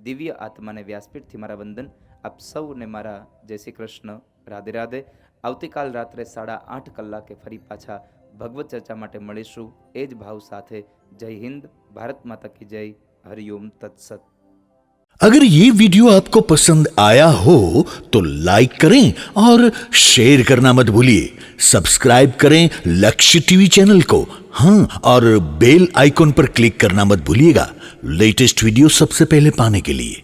દિવ્ય આત્માને વ્યાસપીઠથી મારા વંદન. આપ સૌને મારા જય શ્રી કૃષ્ણ, રાધે રાધે. આવતીકાલ રાત્રે 8:30 કલાકે ફરી પાછા ભગવત ચર્ચા માટે મળીશું એ જ ભાવ સાથે. જય હિન્દ, ભારત માતા કી જય. હરિઓમ તત્સત. अगर ये वीडियो आपको पसंद आया हो तो लाइक करें और शेयर करना मत भूलिए. सब्सक्राइब करें लक्ष्य टीवी चैनल को. हाँ, और बेल आइकॉन पर क्लिक करना मत भूलिएगा लेटेस्ट वीडियो सबसे पहले पाने के लिए.